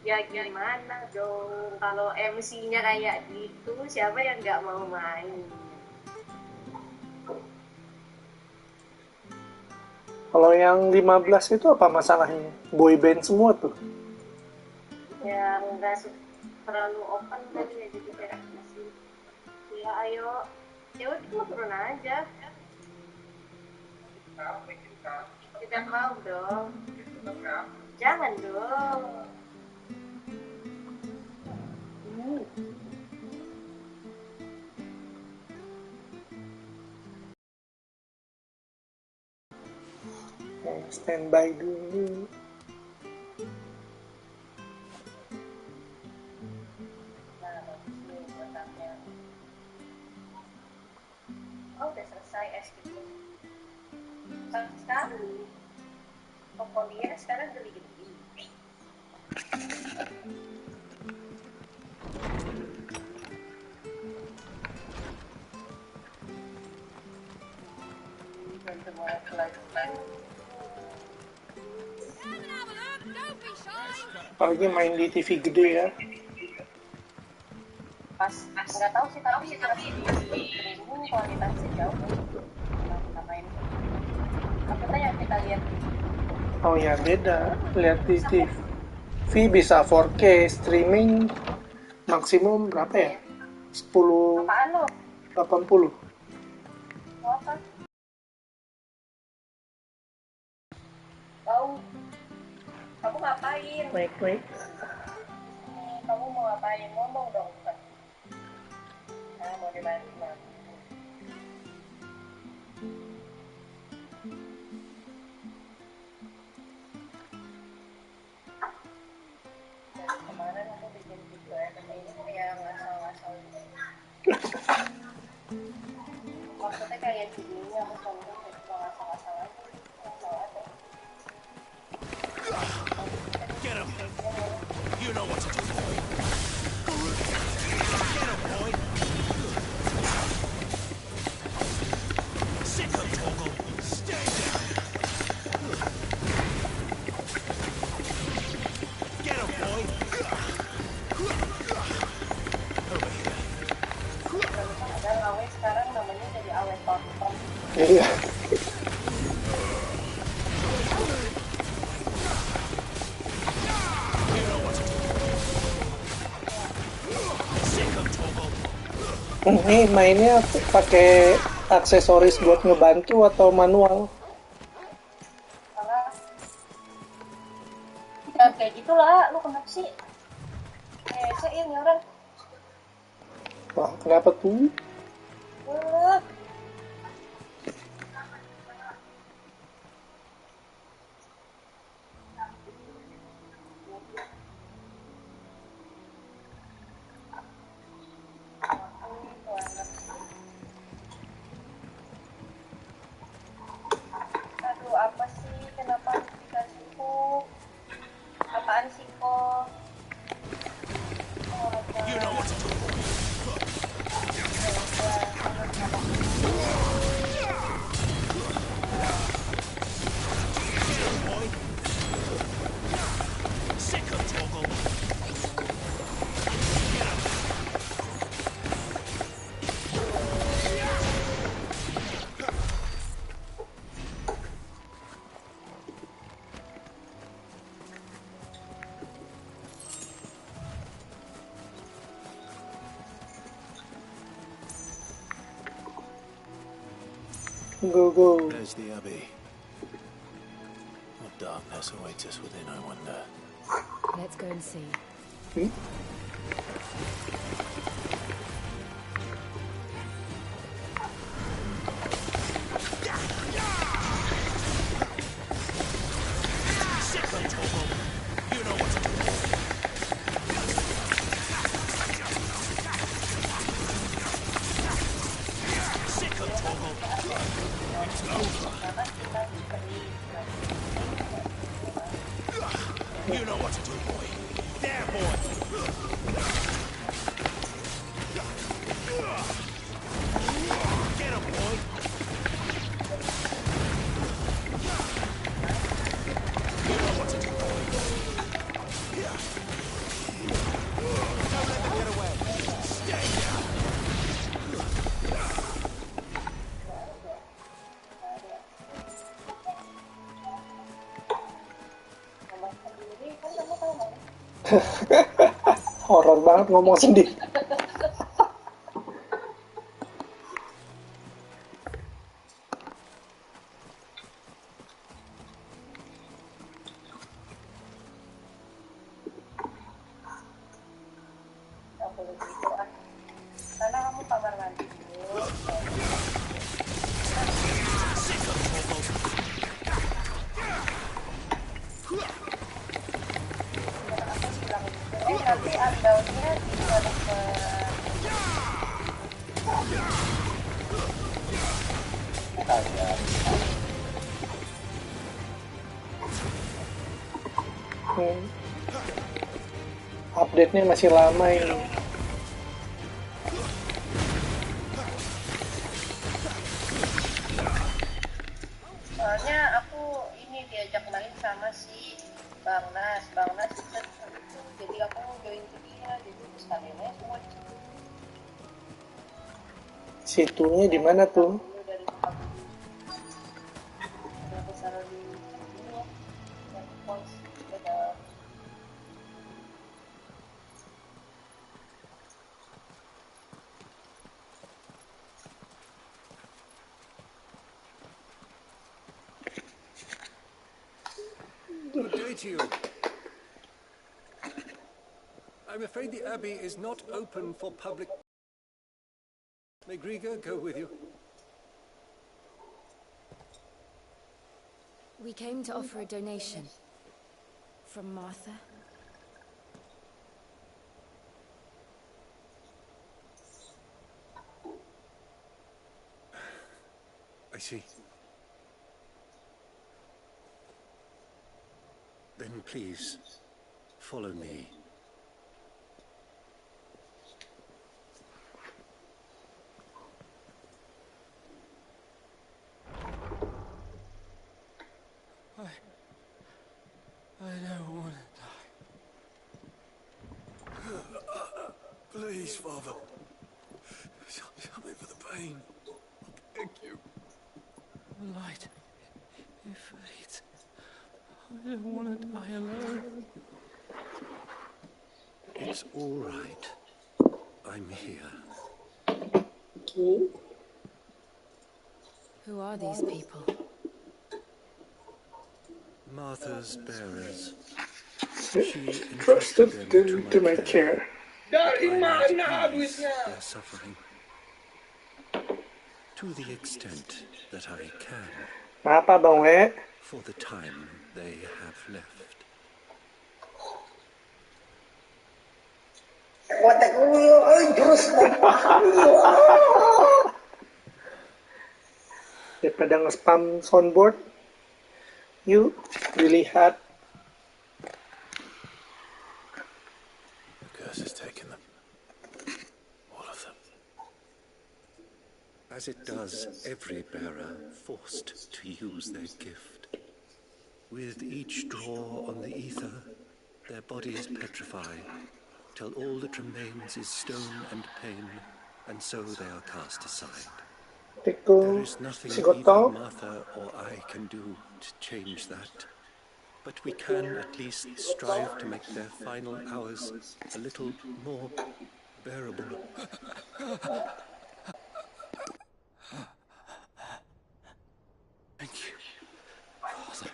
Ya gimana dong, kalau MC-nya kayak gitu, siapa yang nggak mau main? Kalau yang 15 itu apa masalahnya? Boy band semua tuh. Ya nggak terlalu open kali ya, jadi kayak masih, ya ayo, ya udah mau turun aja. Tidak mau dong. Jangan dong. Standby dulu. Oh udah selesai es gitu. Sekali. Pokoknya sekarang geli-geli. Apalagi main di TV gede ya. Pas nggak tahu sih, tapi di streaming kualitasnya jauh. Kita main. Maksudnya yang kita lihat. Oh ya beda. Lihat di TV bisa 4K, streaming maksimum berapa ya? 10 Apaan lo? 80. Mau apa? Tahu? Kamu ngapain? Wait. Kamu mau ngapain? Ngomong dong. Nah, mau dibantu. Kemarin aku bikin video ini kayak ngasal-ngasal. Maksudnya kayak judulnya aku selalu ngasal-ngasal aja. Ngasal aja. Get him! You know what to do, boy. Get him, boy. Sick of Toggle. Stay down. Get him, boy. Over here. Ada awe sekarang namanya jadi awe tonton. Iya. Ini mainnya pakai aksesoris buat ngebantu atau manual? Ya kayak gitulah, lu kenapa sih? Saya ini orang. Wah, kenapa tuh? Aduh, apa sih? Kenapa dikasih hook? Apaan sih kok? You know what to do. Get him, boy. Sick of Toggle. Go. There's the Abbey. What darkness awaits us within, I wonder. Let's go and see. Sick of Toggle. You know what to do. Sick of Toggle. It's over. You know what to do, boy. There, boy. Get him, boy. You know what to do, boy. sendiri kan kamu tahu kan? Horor banget ngomong sendiri. Aku begitu ah. Karena kamu kamar mandi dulu. Aku bilang gitu. Nanti unbound-nya bisa dapat. Update-nya masih lama ini. Soalnya aku ini diajak main sama si Bang Nas itu jadi aku join ke dia, jadi sekalian aja semua di situ. Situnya di mana tuh? Dulu dari tempat ada aku taruh di sini ya, yang pos ada. Good day to you. I'm afraid the Abbey is not open for public. May Griga go with you? We came to offer a donation. From Martha. I see. Then please, follow me. I don't want to die. Please, Father. Help me for the pain. I beg you. The light. It fades. I don't want to die alone. It's all right. I'm here. Who are these people? Martha's bearers. She Trusted entrusted them to my care. Dari mana duitnya? Their suffering. To the extent that I can. Apa Bang We? For the time they have left. Daripada nge-spam soundboard, you really had. The curse has taken them. All of them. As it does every bearer forced to use their gift. With each draw on the ether, their bodies petrify, till all that remains is stone and pain, and so they are cast aside. There is nothing either Martha or I can do to change that. But we can at least strive to make their final hours a little more bearable. Thank you, Father.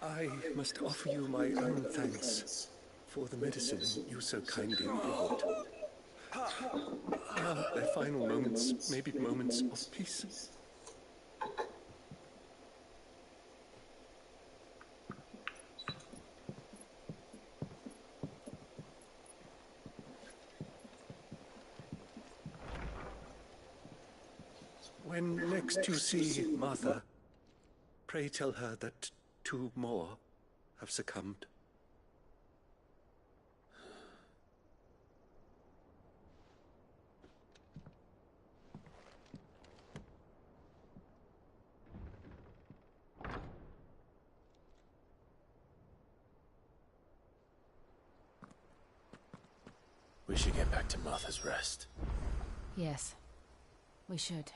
I must offer you my own thanks for the medicine you so kindly brought. Their final moments may be moments of peace. When next you see Martha, pray tell her that 2 more have succumbed. We should get back to Martha's Rest. Yes, we should.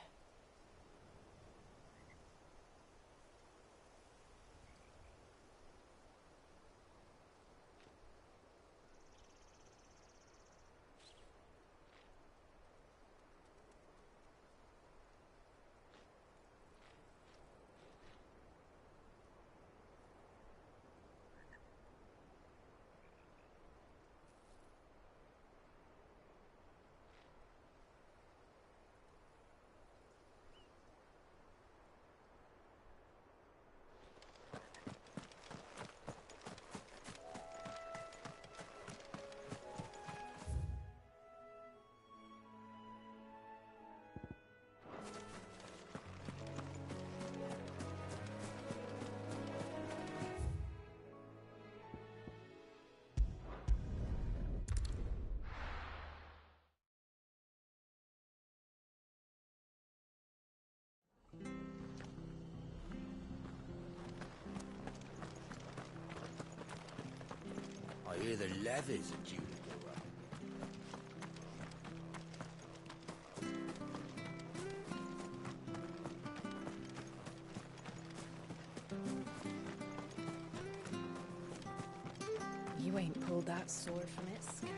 I hear the levies are due to go up. You ain't pulled that sword from its scabbard.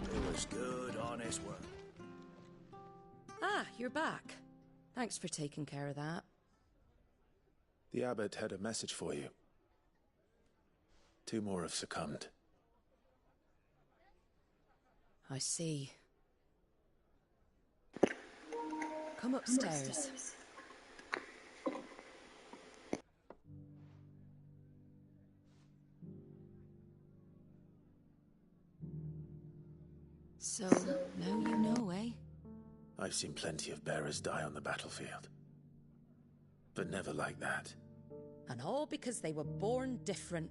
It was good, honest work. Ah, you're back. Thanks for taking care of that. The abbot had a message for you. 2 more have succumbed. I see. Come upstairs. So, now you know, eh? I've seen plenty of bearers die on the battlefield. But never like that. And all because they were born different.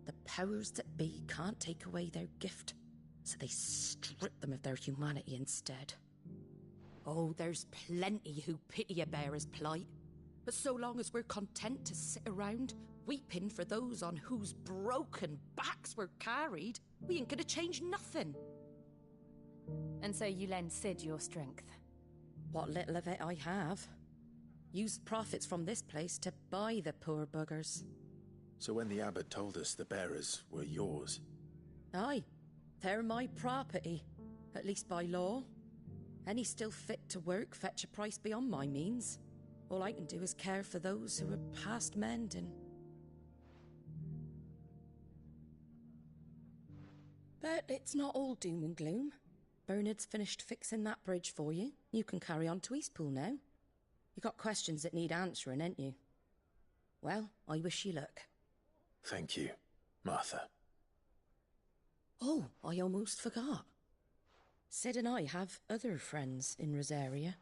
The powers that be can't take away their gift, so they strip them of their humanity instead. Oh, there's plenty who pity a bearer's plight. But so long as we're content to sit around, weeping for those on whose broken backs we're carried, we ain't gonna change nothing. And so you lend Sid your strength. What little of it I have. Used profits from this place to buy the poor buggers. So when the abbot told us the bearers were yours... Aye, they're my property, at least by law. Any still fit to work fetch a price beyond my means. All I can do is care for those who are past mending. But it's not all doom and gloom. Bernard's finished fixing that bridge for you. You can carry on to Eastpool now. You got questions that need answering, ain't you? Well, I wish you luck. Thank you, Martha. Oh, I almost forgot. Sid and I have other friends in Rosaria.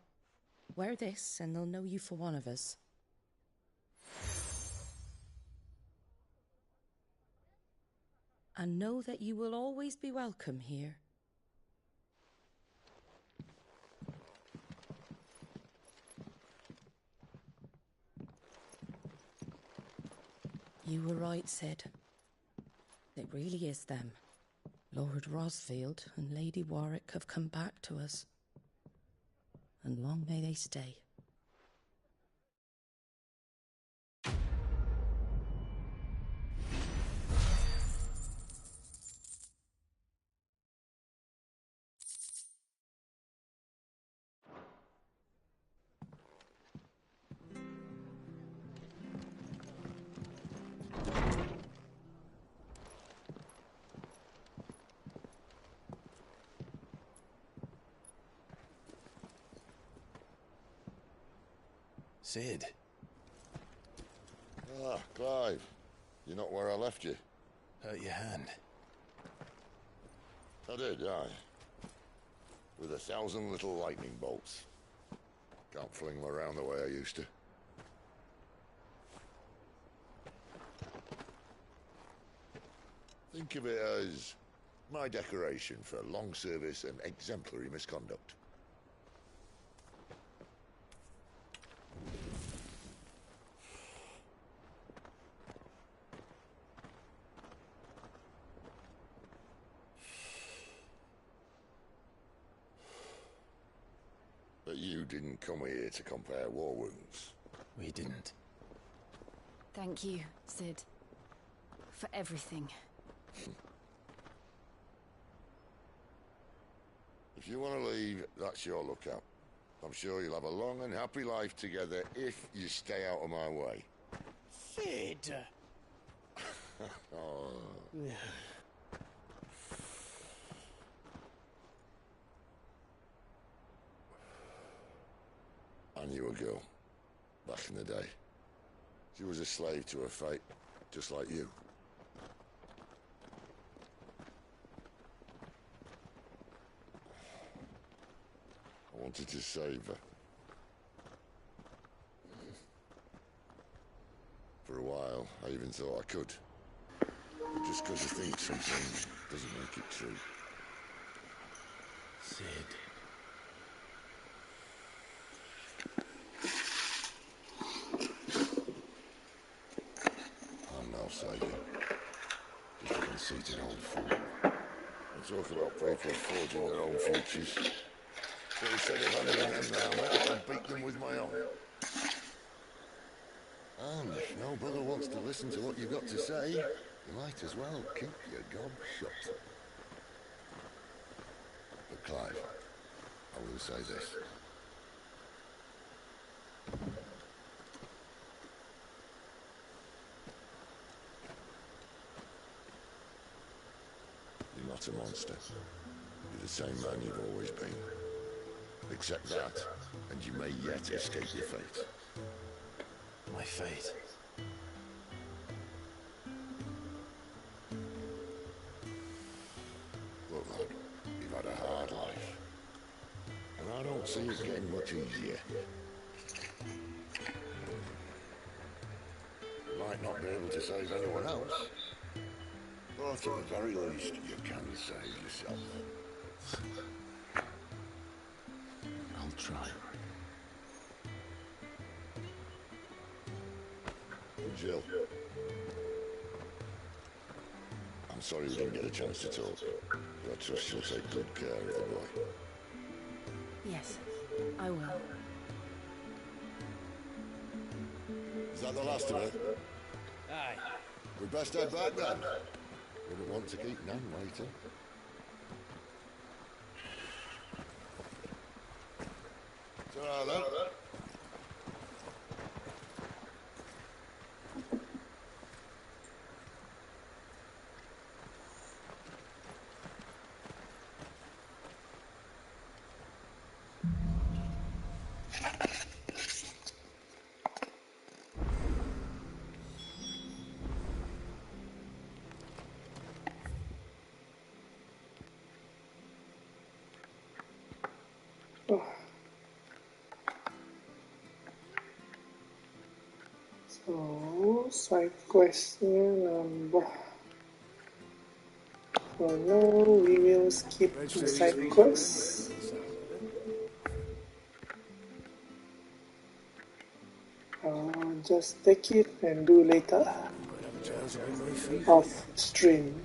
Wear this and they'll know you for one of us. And know that you will always be welcome here. You were right, Sid. It really is them. Lord Rosfield and Lady Warwick have come back to us. And long may they stay. Sid. Ah, Clive. You're not where I left you. Hurt your hand. I did, aye. With 1,000 little lightning bolts. Can't fling them around the way I used to. Think of it as my decoration for long service and exemplary misconduct. you didn't come here to compare war wounds. We didn't. Thank you, Sid. For everything. If you want to leave, that's your lookout. I'm sure you'll have a long and happy life together if you stay out of my way. Sid! Oh. I knew a girl, back in the day. She was a slave to her fate, just like you. I wanted to save her. For a while, I even thought I could. But just because you think something doesn't make it true. Sid. I'm no savior. Just a conceited old fool. I talk about people forging their own futures. So instead of handling them now, I can beat them with my own. And if no brother wants to listen to what you've got to say, you might as well keep your gob shut. But Clive, I will say this. You're not a monster. You're the same man you've always been. Accept that, and you may yet escape your fate. My fate. Look, lad, you've had a hard life. And I don't see it getting much easier. You might not be able to save anyone else, but at the very least, you can save yourself. I'll try. Jill. I'm sorry we didn't get a chance to talk, but I trust you'll take good care of the boy. Yes, I will. Is that the last of it? Aye. We'd best head back then. Wouldn't want to keep Nan waiting. Ta-ra then. So, side questnya nambah. For now, we will skip the side quest. Just take it and do later off stream.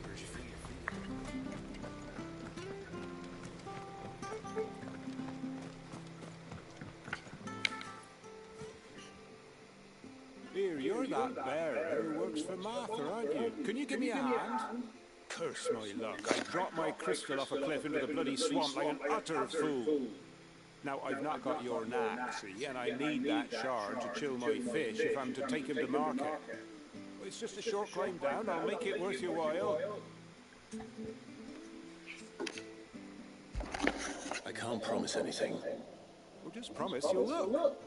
Here, you're that bearer who works for Martha, aren't you? Can you give me a hand? Curse my luck. I dropped my crystal off a cliff into the bloody swamp like an utter fool. Now, I've not got your knack, see, and I need that shard to chill my fish if I'm to take him to market. Well, it's just a short climb down. I'll make it worth your while. I can't promise anything. Well, just promise you'll look.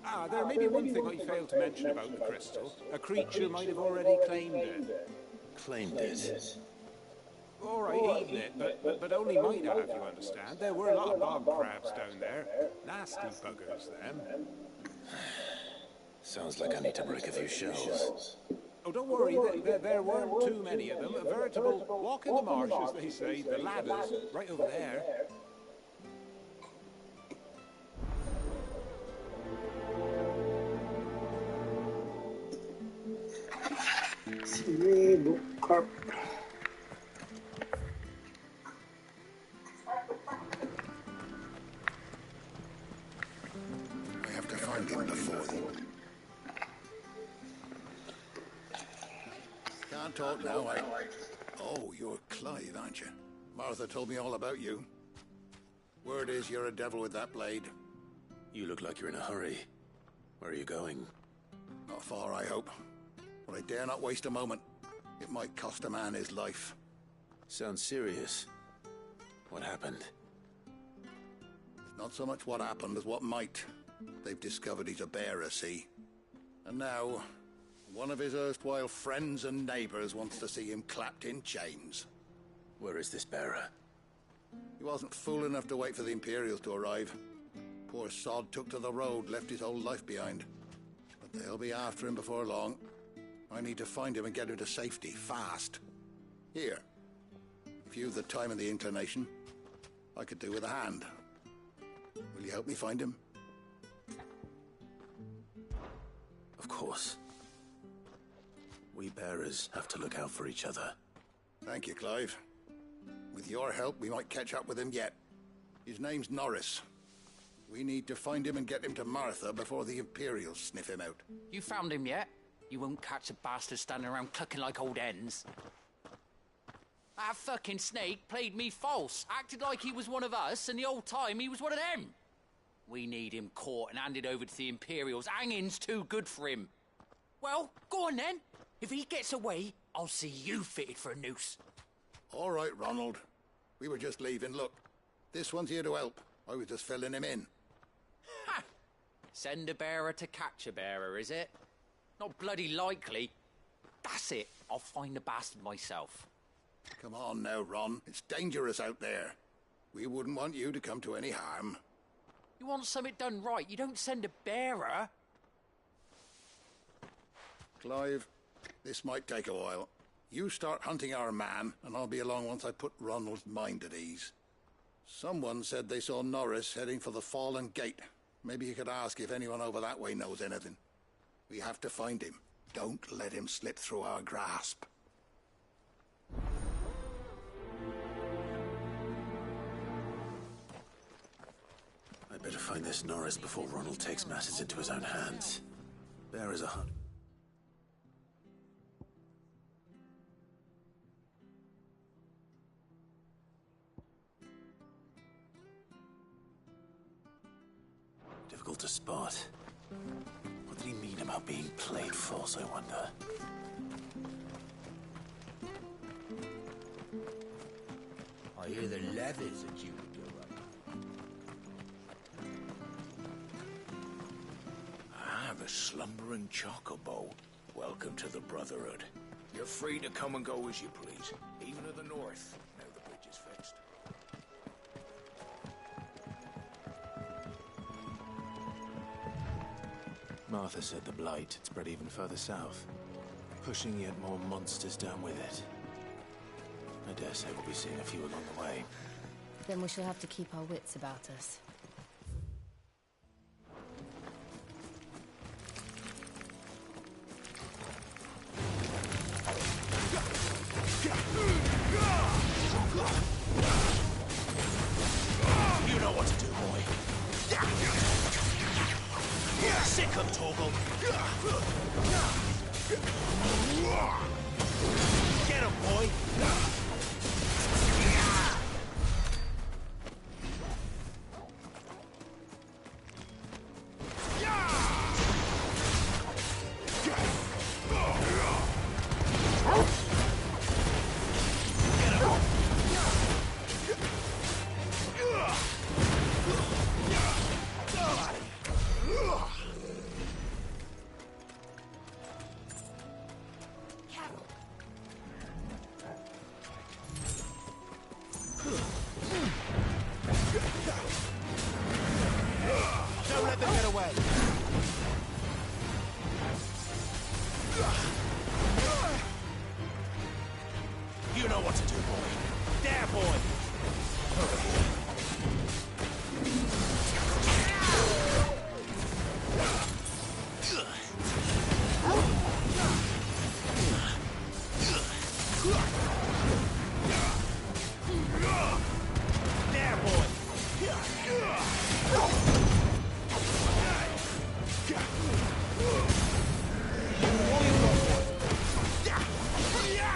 Ah, there may be one thing I failed to mention about the crystal. A creature might have already claimed it. Claimed it. All right, eaten it, but only might have, you understand. There were a lot of bog crabs down there. Nasty buggers, them. Sounds like I need to break a few shells. Oh, don't worry, there weren't too many of them. A veritable walk in the marsh, as they say. The ladder's right over there. Sini book carp. can't talk now. Oh, you're Clive, aren't you? Martha told me all about you. Word is you're a devil with that blade. You look like you're in a hurry. Where are you going? Not far, I hope. But I dare not waste a moment. It might cost a man his life. Sounds serious. What happened? It's not so much what happened as what might. They've discovered he's a bearer, see? And now, one of his erstwhile friends and neighbors wants to see him clapped in chains. Where is this bearer? He wasn't fool enough to wait for the Imperials to arrive. Poor sod took to the road, left his whole life behind. But they'll be after him before long. I need to find him and get him to safety, fast. Here. If you've the time and the inclination, I could do with a hand. Will you help me find him? Of course. We bearers have to look out for each other. Thank you, Clive. With your help, we might catch up with him yet. His name's Norris. We need to find him and get him to Martha before the Imperials sniff him out. You found him yet? You won't catch a bastard standing around clucking like old hens. That fucking snake played me false, acted like he was one of us, and the whole time he was one of them. We need him caught and handed over to the Imperials. Hanging's too good for him. Well, go on then. If he gets away, I'll see you fitted for a noose. All right, Ronald. We were just leaving. Look, this one's here to help. I was just filling him in. Ha! Send a bearer to catch a bearer, is it? Not bloody likely. That's it. I'll find the bastard myself. Come on now, Ron. It's dangerous out there. We wouldn't want you to come to any harm. You want something done right, you don't send a bearer. Clive, this might take a while. You start hunting our man, and I'll be along once I put Ronald's mind at ease. Someone said they saw Norris heading for the Fallen Gate. Maybe you could ask if anyone over that way knows anything. We have to find him. Don't let him slip through our grasp. I'd better find this Norris before Ronald takes matters into his own hands. Bearers are hunt. Difficult to spot. What did he mean about being played false, I wonder? I hear the leathers are due to go up. The slumbering chocobo. Welcome to the Brotherhood. You're free to come and go as you please, even to the north, now the bridge is fixed. Martha said the blight had spread even further south, pushing yet more monsters down with it. I dare say we'll be seeing a few along the way. Then we shall have to keep our wits about us. You know what to do, boy. Sick of Toggle. Get him, boy. Don't let them get away. You know what to do, boy. There, boy. Over here. There, boy. All you got, boy.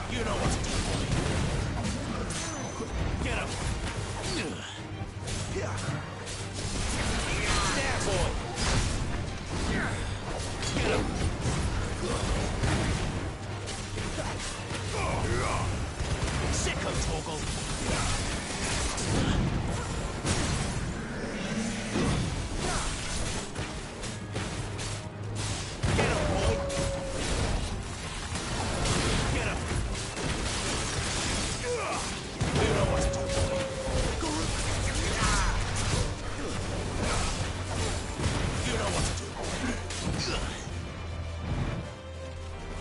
You know what to do, boy. Get him. There, boy. Get him. Sick of Toggle. Get him, boy. Get him. You know what to do, boy. You know what to do, boy.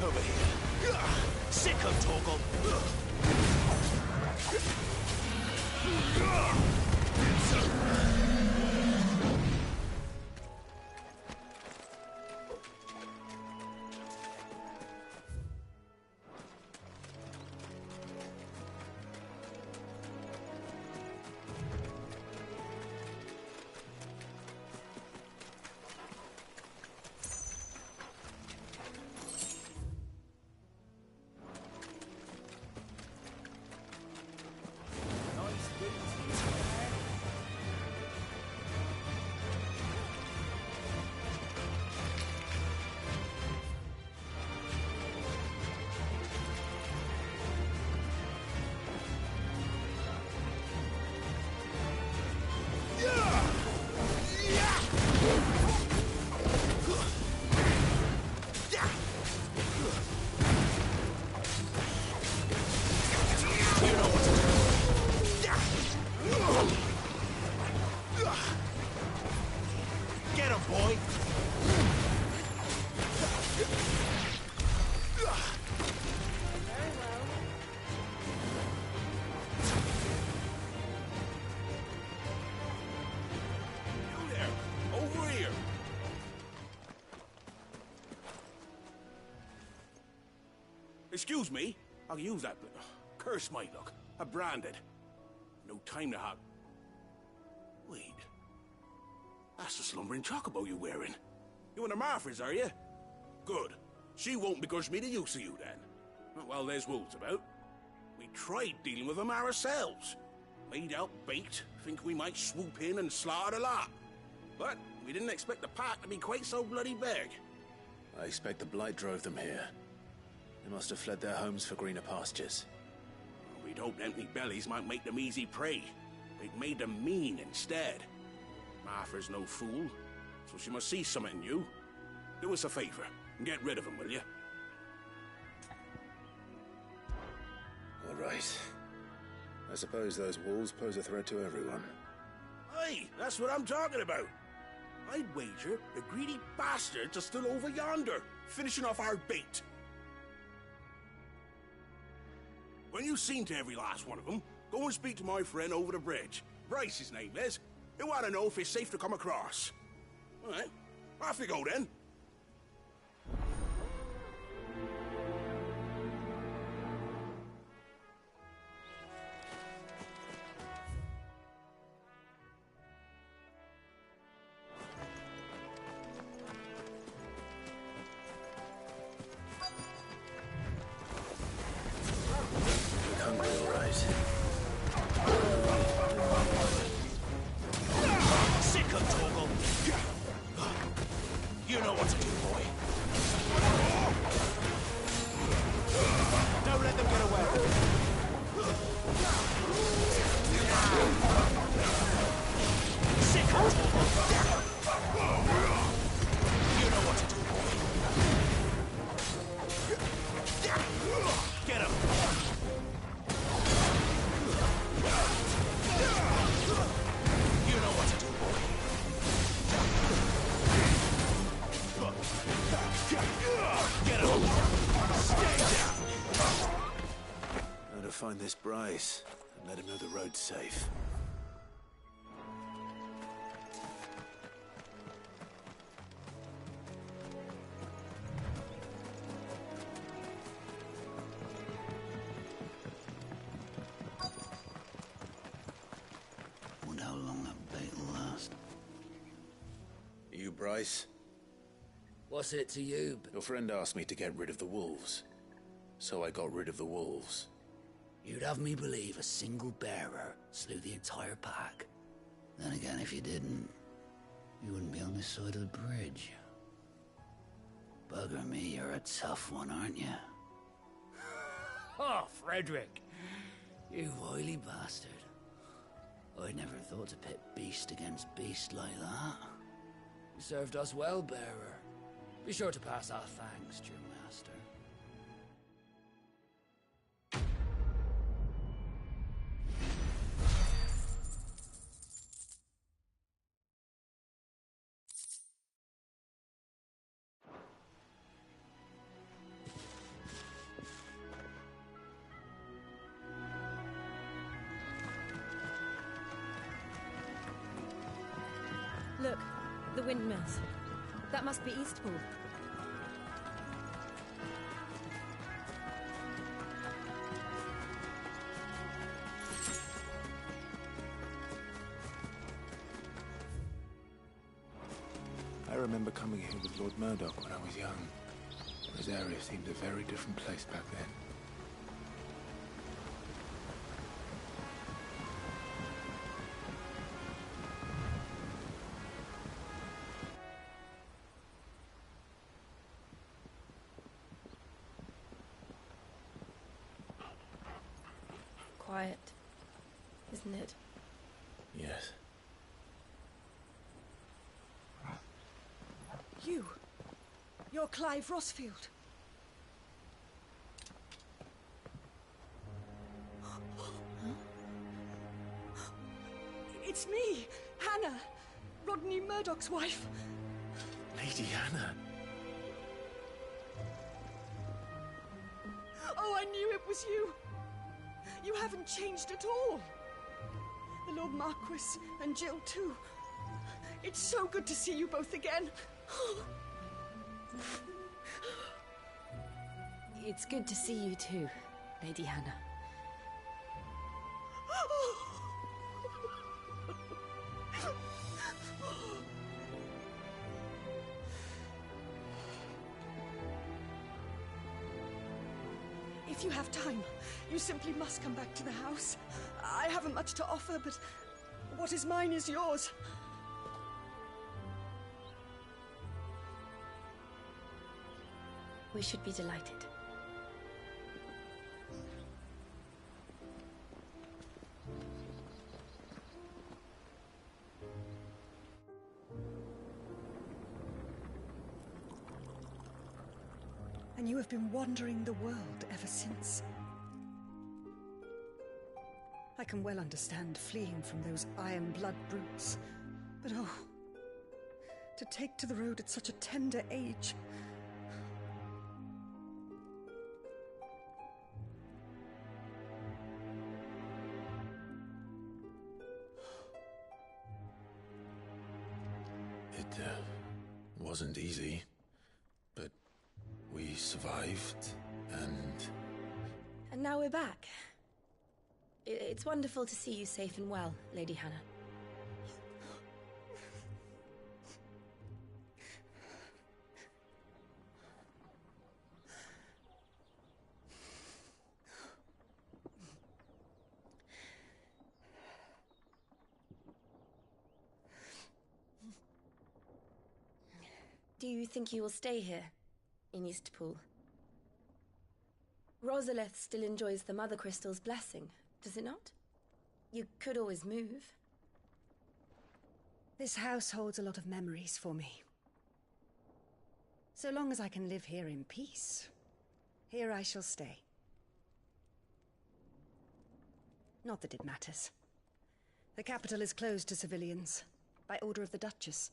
Over here. Sick of Toggle. Get him, boy! You there! Over here! Excuse me? I'll use that. Curse my luck. I'm branded. No time to have... Wait. That's the slumbering chocobo you're wearing. You and the Marthas, are you? Good. She won't begrudge me the use of you, then. Well, there's wolves about. We tried dealing with them ourselves. Laid out bait, think we might swoop in and slaughter the lot. But we didn't expect the pack to be quite so bloody big. I expect the Blight drove them here. They must have fled their homes for greener pastures. We'd hoped empty bellies might make them easy prey. They'd made them mean instead. Martha's no fool, so she must see something in you. Do us a favor and get rid of them, will you? All right. I suppose those wolves pose a threat to everyone. Hey, that's what I'm talking about. I'd wager the greedy bastards are still over yonder, finishing off our bait. When you've seen to every last one of them, go and speak to my friend over the bridge. Bryce, his name is. He want to know if it's safe to come across. All right, off you go then. Hungry, all right. Sick of Toggle. You know what to do, boy. Don't let them get away. Sick of Toggle. You know what to do, boy. Get him. You know what to do, boy. Get him. Stay down. Now to find this Bryce and let him know the road's safe. Wonder how long that bait will last. you, Bryce. What's it to you? Your friend asked me to get rid of the wolves. So I got rid of the wolves. You'd have me believe a single bearer slew the entire pack. Then again, if you didn't, you wouldn't be on this side of the bridge. Bugger me, you're a tough one, aren't you? Oh, Frederick! You wily bastard. I'd never thought to pit beast against beast like that. You served us well, bearer. Be sure to pass our thanks, true master. Look, the windmills. That must be Eastpool. I remember coming here with Lord Murdoch when I was young. Rosaria seemed a very different place back then. Quiet, isn't it? Yes. You're Clive Rossfield. It's me, Hannah, Rodney Murdoch's wife. Lady Hannah. Oh, I knew it was you. You haven't changed at all. The Lord Marquis and Jill too. It's so good to see you both again. It's good to see you too, Lady Hannah. If you have time, you simply must come back to the house. I haven't much to offer, but what is mine is yours. We should be delighted. And you have been wandering the world ever since. I can well understand fleeing from those iron blood brutes, but oh, to take to the road at such a tender age. It wasn't easy, but we survived, and... And now we're back. It's wonderful to see you safe and well, Lady Hannah. Do you think you will stay here, in Eastpool? Rosalith still enjoys the Mother Crystal's blessing, does it not? You could always move. This house holds a lot of memories for me. So long as I can live here in peace, here I shall stay. Not that it matters. The capital is closed to civilians, by order of the Duchess.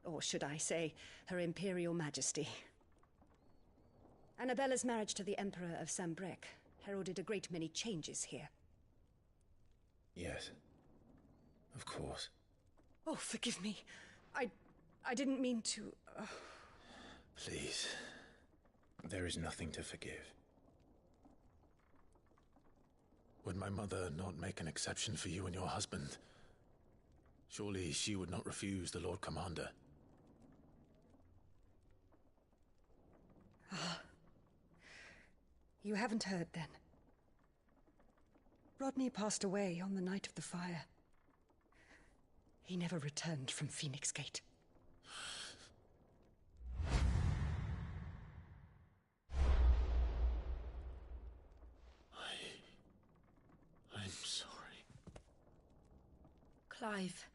Or should I say, Her Imperial Majesty. Annabella's marriage to the Emperor of Sambrec heralded a great many changes here. Yes. Of course. Oh, forgive me. I didn't mean to... Please. There is nothing to forgive. Would my mother not make an exception for you and your husband? Surely she would not refuse the Lord Commander. Ah. You haven't heard, then. Rodney passed away on the night of the fire. He never returned from Phoenix Gate. I'm sorry. Clive.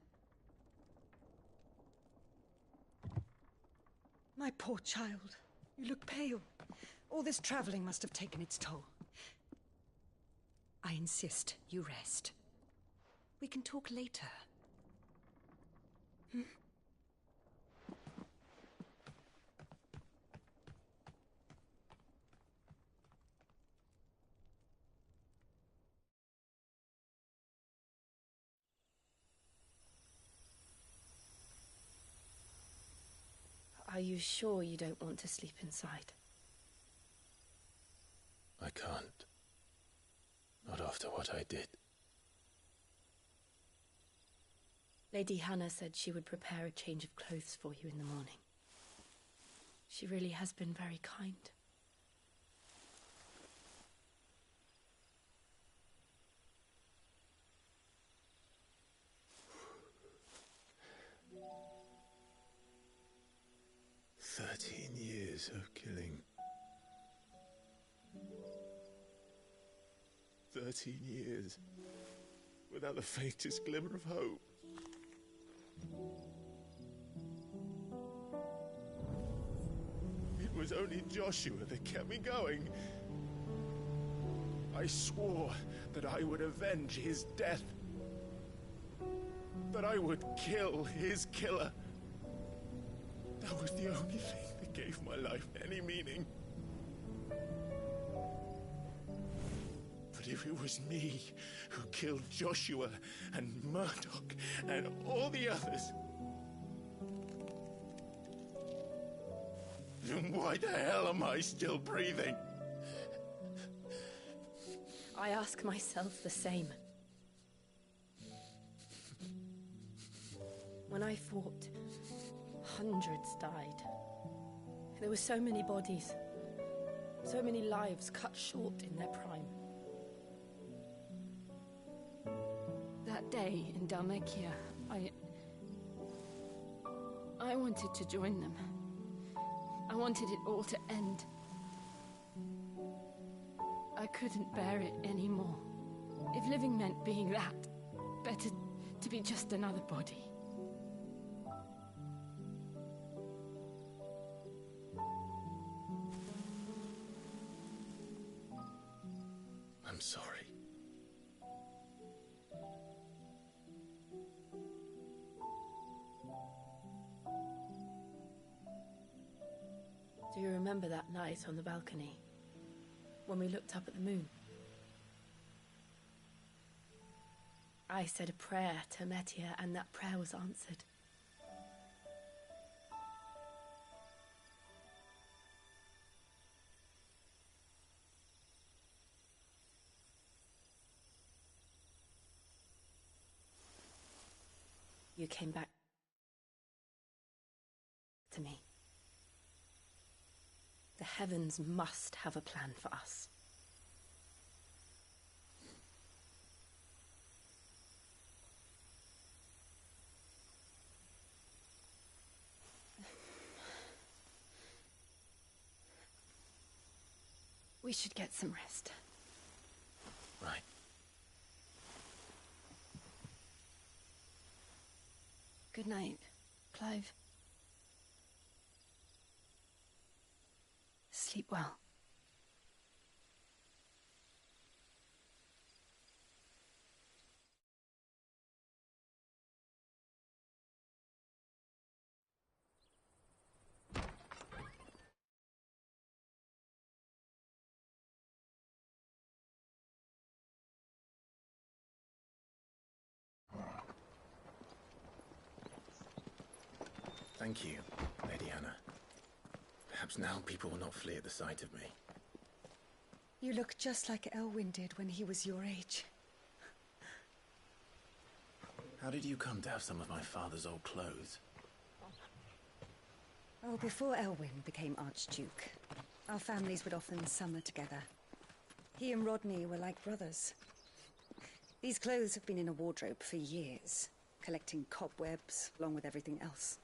My poor child. You look pale. All this traveling must have taken its toll. I insist you rest. We can talk later. Hmm? Are you sure you don't want to sleep inside? I can't. Not after what I did. Lady Hannah said she would prepare a change of clothes for you in the morning. She really has been very kind. Years of killing. 13 years without the faintest glimmer of hope. It was only Joshua that kept me going. I swore that I would avenge his death. That I would kill his killer. That was the only thing that gave my life any meaning. But if it was me who killed Joshua and Murdoch and all the others, then why the hell am I still breathing? I ask myself the same. When I fought, hundreds died. There were so many bodies, so many lives cut short in their prime. That day in Dalmekia, I wanted to join them. I wanted it all to end. I couldn't bear it anymore. If living meant being that, better to be just another body. I'm sorry. Do you remember that night on the balcony, when we looked up at the moon? I said a prayer to Metia, and that prayer was answered. You came back to me. The heavens must have a plan for us. We should get some rest. Right. Good night, Clive. Sleep well. Thank you, Lady Hannah. Perhaps now people will not flee at the sight of me. You look just like Elwyn did when he was your age. How did you come to have some of my father's old clothes? Oh, before Elwyn became Archduke, our families would often summer together. He and Rodney were like brothers. These clothes have been in a wardrobe for years, collecting cobwebs along with everything else.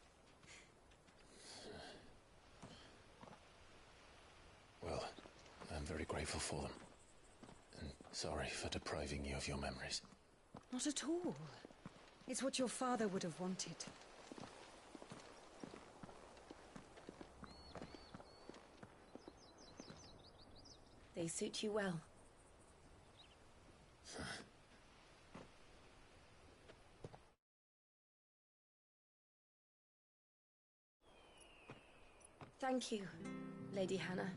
Well, I'm very grateful for them. And sorry for depriving you of your memories. Not at all. It's what your father would have wanted. They suit you well. Thank you, Lady Hannah.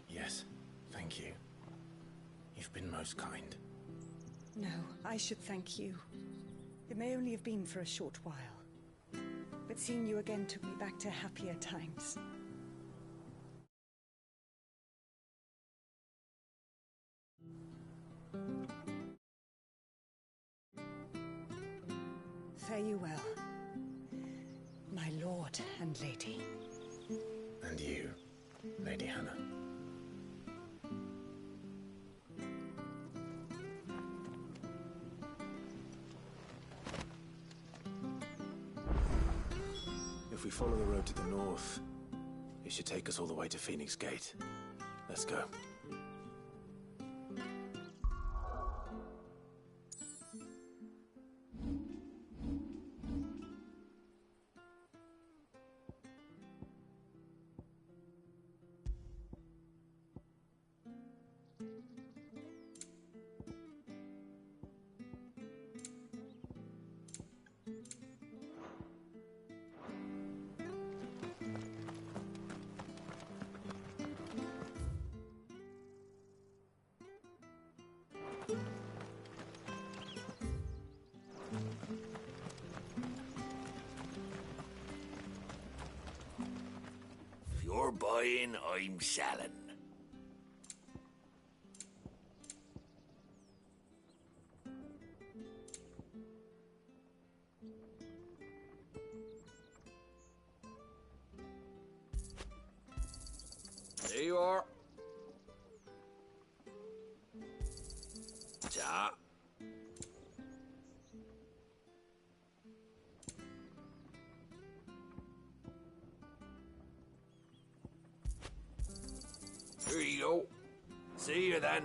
Yes, thank you. You've been most kind. No, I should thank you. It may only have been for a short while, but seeing you again took me back to happier times. Fare you well, my lord and lady. And you, Lady Hannah. If we follow the road to the north, it should take us all the way to Phoenix Gate. Let's go. If you're buying, I'm selling. There you are. Ta. Here you go. See you then.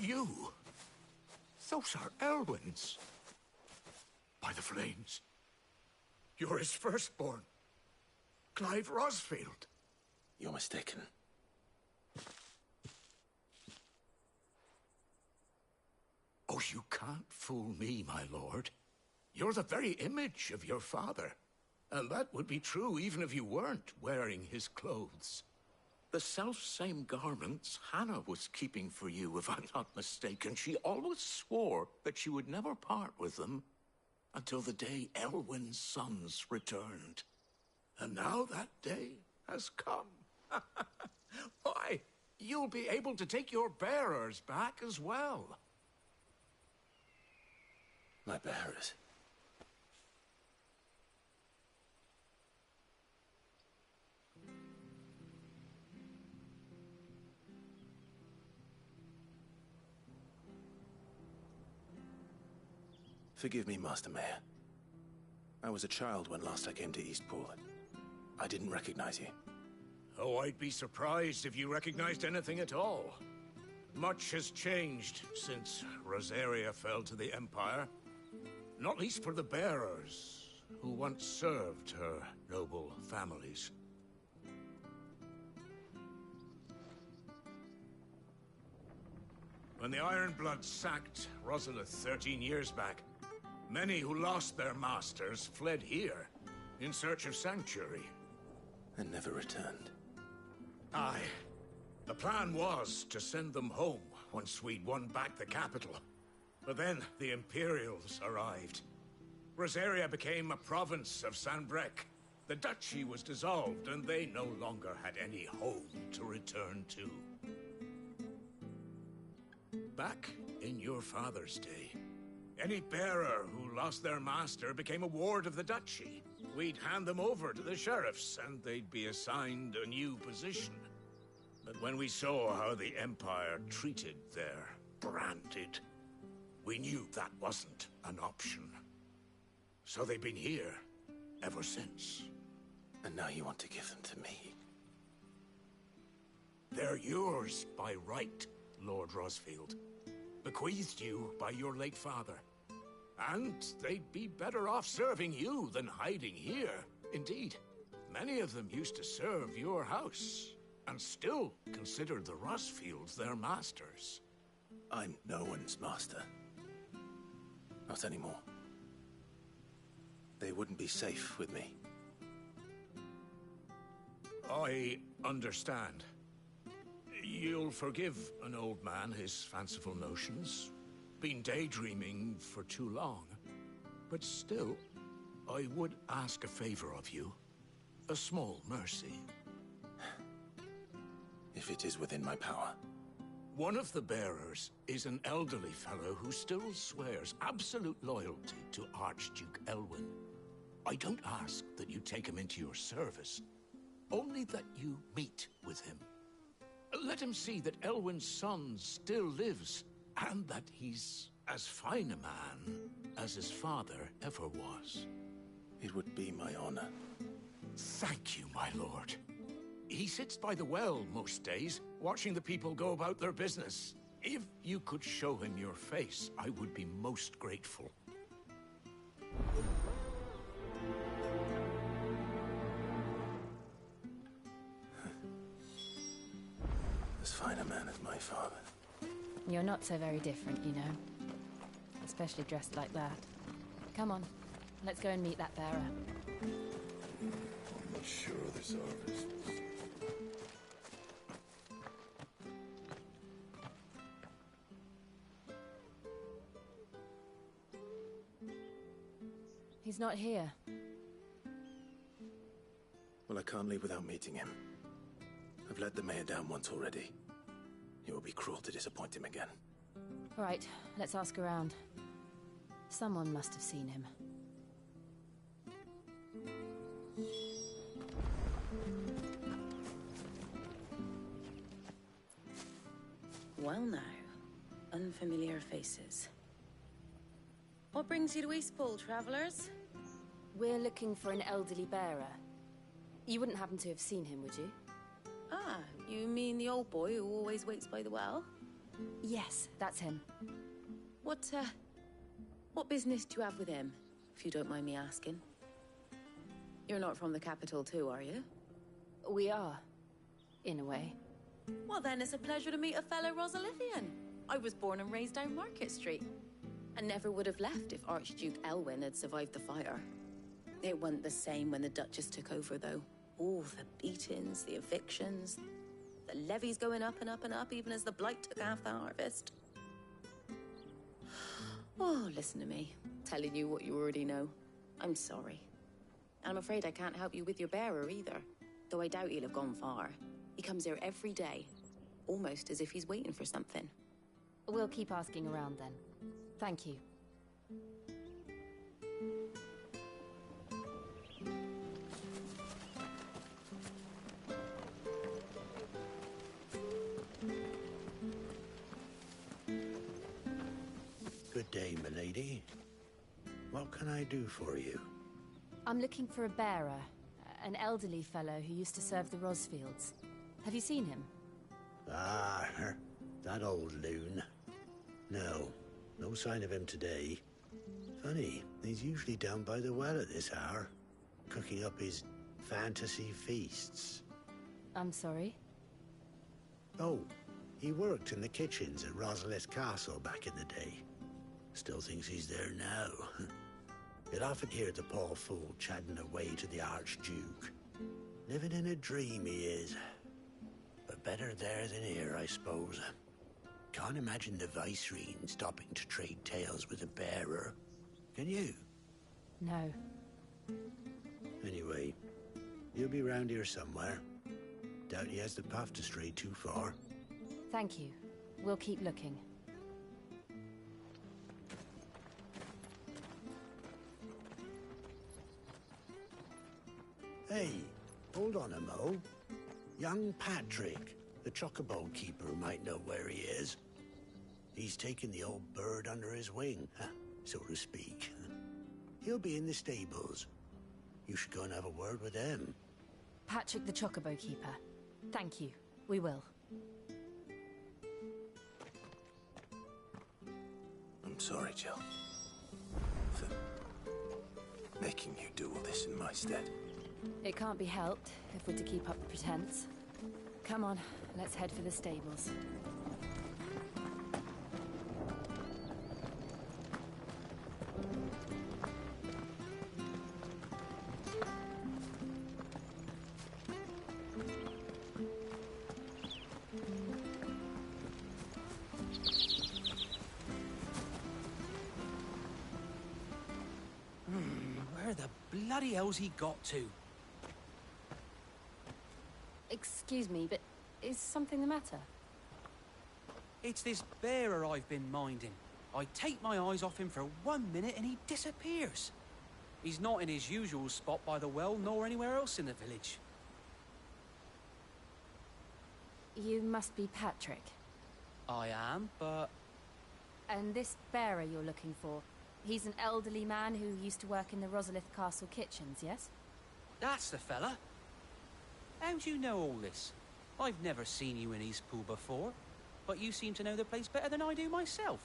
You? Those are Elwyn's. By the flames. You're his firstborn. Clive Rosfield. You're mistaken. Oh, you can't fool me, my lord. You're the very image of your father. And that would be true even if you weren't wearing his clothes. The self-same garments Hannah was keeping for you, if I'm not mistaken. She always swore that she would never part with them until the day Elwyn's sons returned. And now that day has come. Why, you'll be able to take your bearers back as well. My bearers? Forgive me, Master Mayor. I was a child when last I came to Eastpool. I didn't recognize you. Oh, I'd be surprised if you recognized anything at all. Much has changed since Rosaria fell to the Empire. Not least for the bearers, who once served her noble families. When the Ironbloods sacked Rosalith 13 years back, many who lost their masters fled here in search of sanctuary. And never returned. Aye. The plan was to send them home once we'd won back the capital. But then the Imperials arrived. Rosaria became a province of Sanbreque. The duchy was dissolved, and they no longer had any home to return to. Back in your father's day, any bearer who lost their master became a ward of the duchy. We'd hand them over to the sheriffs, and they'd be assigned a new position. But when we saw how the Empire treated their branded, we knew that wasn't an option. So they've been here ever since. And now you want to give them to me? They're yours by right, Lord Rosfield. Bequeathed you by your late father. And they'd be better off serving you than hiding here. Indeed, many of them used to serve your house, and still considered the Rosfields their masters. I'm no one's master. Not anymore. They wouldn't be safe with me. I understand. You'll forgive an old man his fanciful notions. Been daydreaming for too long. But still, I would ask a favor of you. A small mercy. If it is within my power. One of the bearers is an elderly fellow who still swears absolute loyalty to Archduke Elwyn. I don't ask that you take him into your service, only that you meet with him. Let him see that Elwyn's son still lives, and that he's as fine a man as his father ever was. It would be my honor. Thank you, my lord. He sits by the well most days, watching the people go about their business. If you could show him your face, I would be most grateful. As fine a man as my father. You're not so very different, you know. Especially dressed like that. Come on, let's go and meet that bearer. I'm not sure of this harvest. He's not here. Well, I can't leave without meeting him. I've let the mayor down once already. It would be cruel to disappoint him again. All right, let's ask around. Someone must have seen him. Well now, unfamiliar faces. What brings you to Eastpool, travellers? We're looking for an elderly bearer. You wouldn't happen to have seen him, would you? Ah, you mean the old boy who always waits by the well? Yes, that's him. What business do you have with him, if you don't mind me asking? You're not from the capital too, are you? We are, in a way. Well then, it's a pleasure to meet a fellow Rosalithian. I was born and raised down Market Street. And never would have left if Archduke Elwyn had survived the fire. It wasn't the same when the Duchess took over, though. All the beatings, the evictions, the levies going up and up and up, even as the blight took half the harvest. Oh, listen to me, telling you what you already know. I'm sorry. And I'm afraid I can't help you with your bearer either, though I doubt he'll have gone far. He comes here every day, almost as if he's waiting for something. We'll keep asking around then. Thank you. Good day, milady. What can I do for you? I'm looking for a bearer, an elderly fellow who used to serve the Rosfields. Have you seen him? Ah, that old loon. No sign of him today. Funny, he's usually down by the well at this hour, cooking up his fantasy feasts. I'm sorry? Oh, he worked in the kitchens at Rosalith Castle back in the day. Still thinks he's there now. You'd often hear the poor fool chatting away to the Archduke. Living in a dream he is. But better there than here, I suppose. Can't imagine the Vicereine stopping to trade tales with a bearer. Can you? No. Anyway, he'll be round here somewhere. Doubt he has the path to stray too far. Thank you. We'll keep looking. Hey, hold on a mo. Young Patrick, the chocobo keeper, might know where he is. He's taken the old bird under his wing, so to speak. He'll be in the stables. You should go and have a word with him. Patrick the Chocobo Keeper. Thank you. We will. I'm sorry, Jill. For making you do all this in my stead. It can't be helped if we're to keep up the pretense. Come on, let's head for the stables. Where the bloody hell's he got to? Excuse me, but is something the matter? It's this bearer I've been minding. I take my eyes off him for 1 minute and he disappears. He's not in his usual spot by the well, nor anywhere else in the village. You must be Patrick. I am, but... And this bearer you're looking for, he's an elderly man who used to work in the Rosalith Castle kitchens, yes? That's the fella. How'd you know all this? I've never seen you in Eastpool before, but you seem to know the place better than I do myself.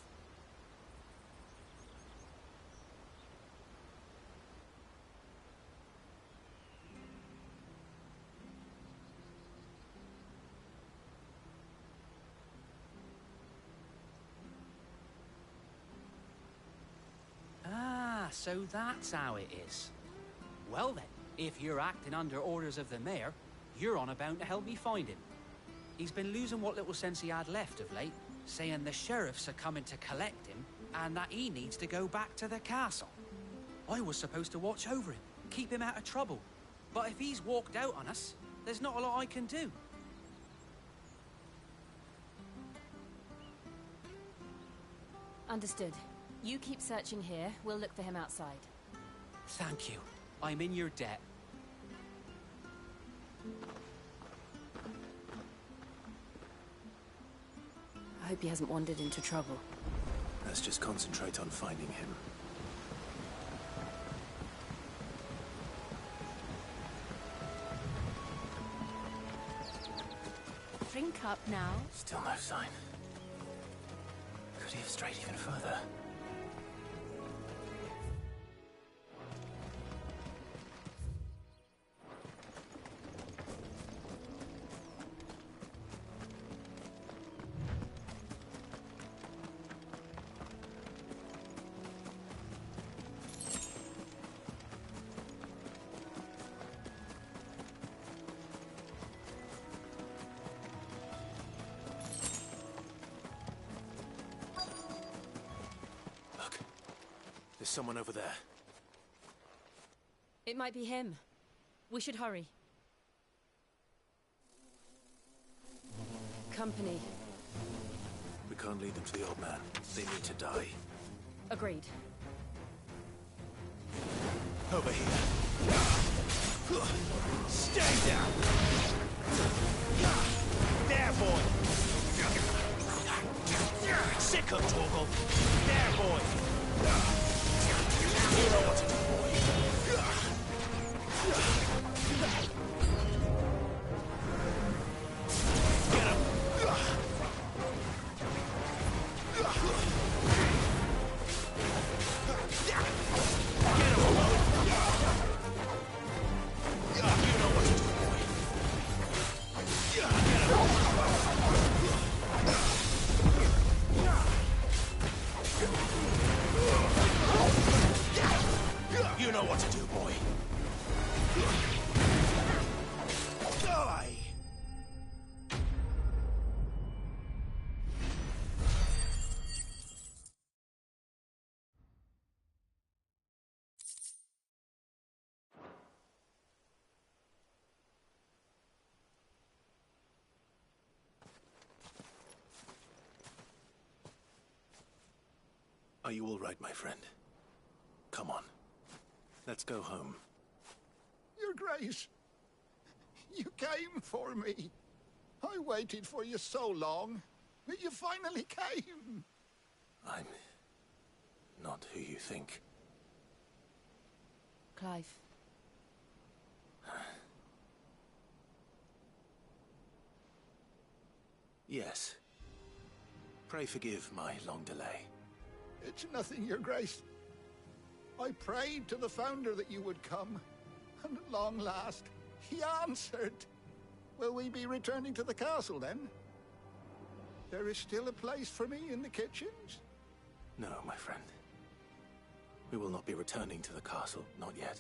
Ah, so that's how it is. Well then, if you're acting under orders of the mayor, you're on about to help me find him. He's been losing what little sense he had left of late, saying the sheriffs are coming to collect him, and that he needs to go back to the castle. I was supposed to watch over him, keep him out of trouble. But if he's walked out on us, there's not a lot I can do. Understood. You keep searching here, we'll look for him outside. Thank you. I'm in your debt. I hope he hasn't wandered into trouble. Let's just concentrate on finding him. Drink up now. Still no sign. Could he have strayed even further? There's someone over there. It might be him. We should hurry. Company. We can't lead them to the old man. They need to die. Agreed. Over here. Stay down! There, boy! Sick of Torgal! There, boy! You know what to do, boy. Get him! You know what to do, boy. Die! Are you all right, my friend? Come on. Let's go home. Your Grace, you came for me. I waited for you so long, but you finally came. I'm not who you think. Clive. Yes. Pray forgive my long delay. It's nothing, Your Grace. I prayed to the Founder that you would come, and at long last, he answered. Will we be returning to the castle, then? There is still a place for me in the kitchens? No, my friend. We will not be returning to the castle, not yet.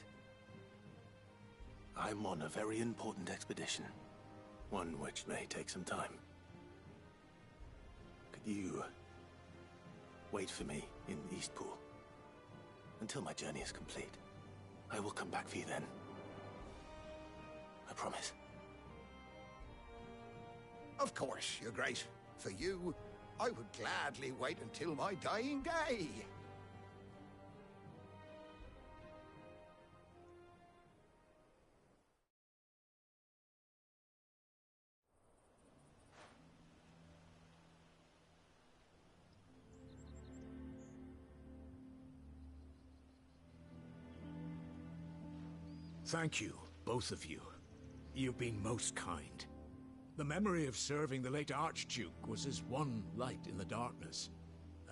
I'm on a very important expedition, one which may take some time. Could you wait for me in Eastpool until my journey is complete? I will come back for you then. I promise. Of course, Your Grace. For you, I would gladly wait until my dying day. Thank you, both of you. You've been most kind. The memory of serving the late Archduke was as one light in the darkness,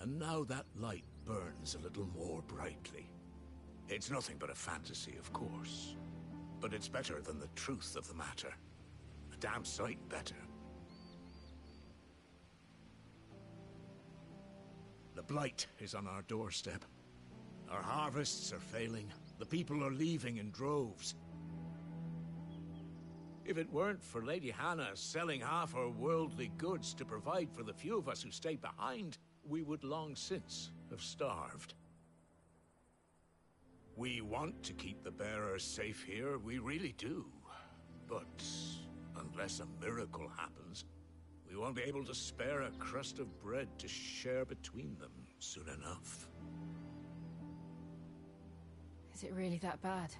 and now that light burns a little more brightly. It's nothing but a fantasy, of course, but it's better than the truth of the matter. A damn sight better. The Blight is on our doorstep. Our harvests are failing. The people are leaving in droves. If it weren't for Lady Hannah selling half her worldly goods to provide for the few of us who stayed behind, we would long since have starved. We want to keep the bearers safe here, we really do. But unless a miracle happens, we won't be able to spare a crust of bread to share between them soon enough. Is it really that bad?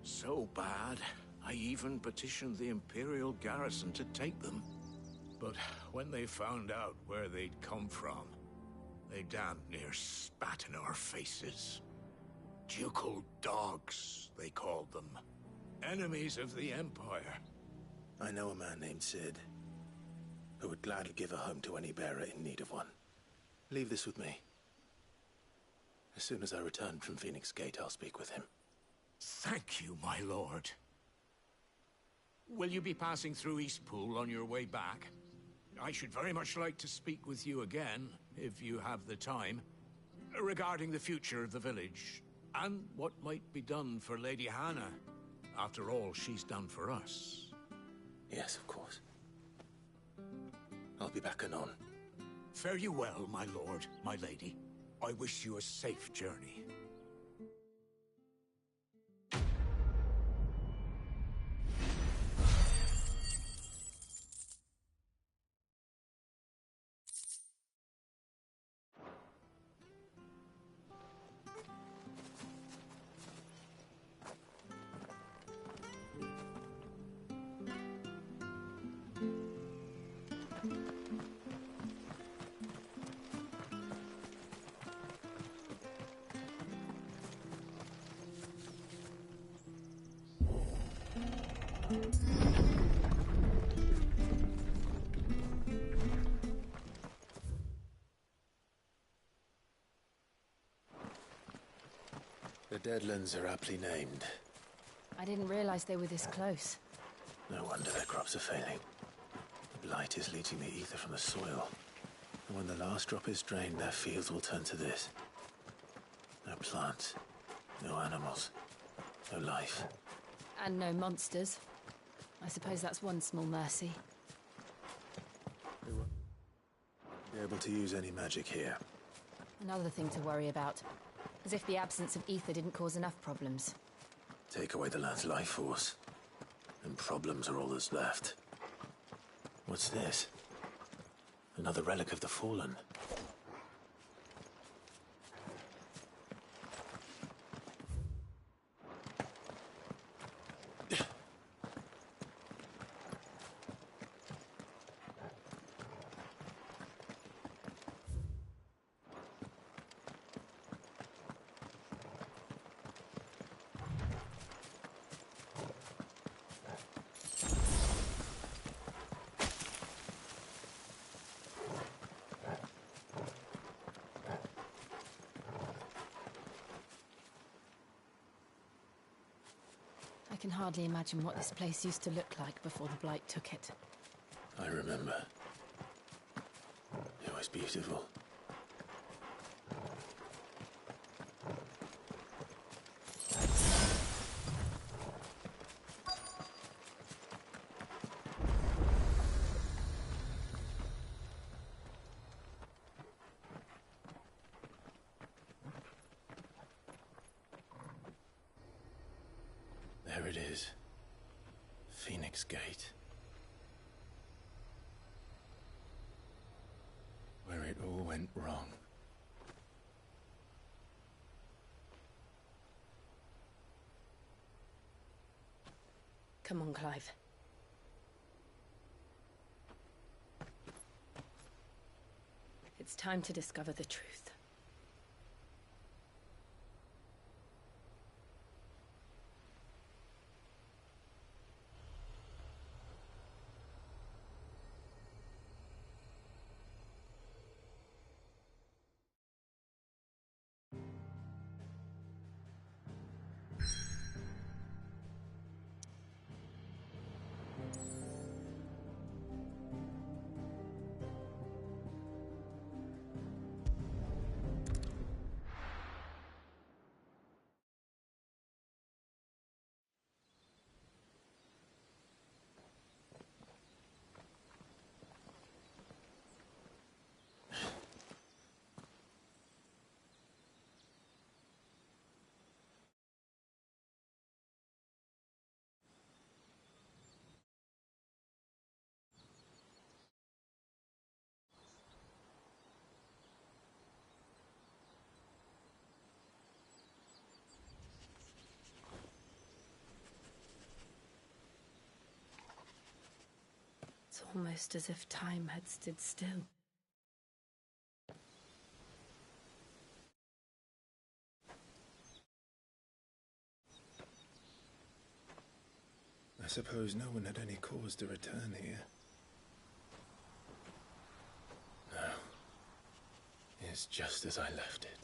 So bad, I even petitioned the Imperial garrison to take them. But when they found out where they'd come from, they damn near spat in our faces. Ducal dogs, they called them. Enemies of the Empire. I know a man named Sid, who would gladly give a home to any bearer in need of one. Leave this with me. As soon as I return from Phoenix Gate, I'll speak with him. Thank you, my lord. Will you be passing through Eastpool on your way back? I should very much like to speak with you again, if you have the time, regarding the future of the village, and what might be done for Lady Hannah. After all she's done for us. Yes, of course. I'll be back anon. Fare you well, my lord, my lady. I wish you a safe journey. The Deadlands are aptly named. I didn't realize they were this close. No wonder their crops are failing. The Blight is leaching the ether from the soil. And when the last drop is drained, their fields will turn to this. No plants, no animals, no life. And no monsters. I suppose that's one small mercy. They won't be able to use any magic here. Another thing to worry about. As if the absence of ether didn't cause enough problems. Take away the land's life force, and problems are all that's left. What's this? Another relic of the Fallen. I can hardly imagine what this place used to look like before the Blight took it. I remember. It was beautiful. There it is. Phoenix Gate. Where it all went wrong. Come on, Clive. It's time to discover the truth. It's almost as if time had stood still. I suppose no one had any cause to return here. No. It's just as I left it.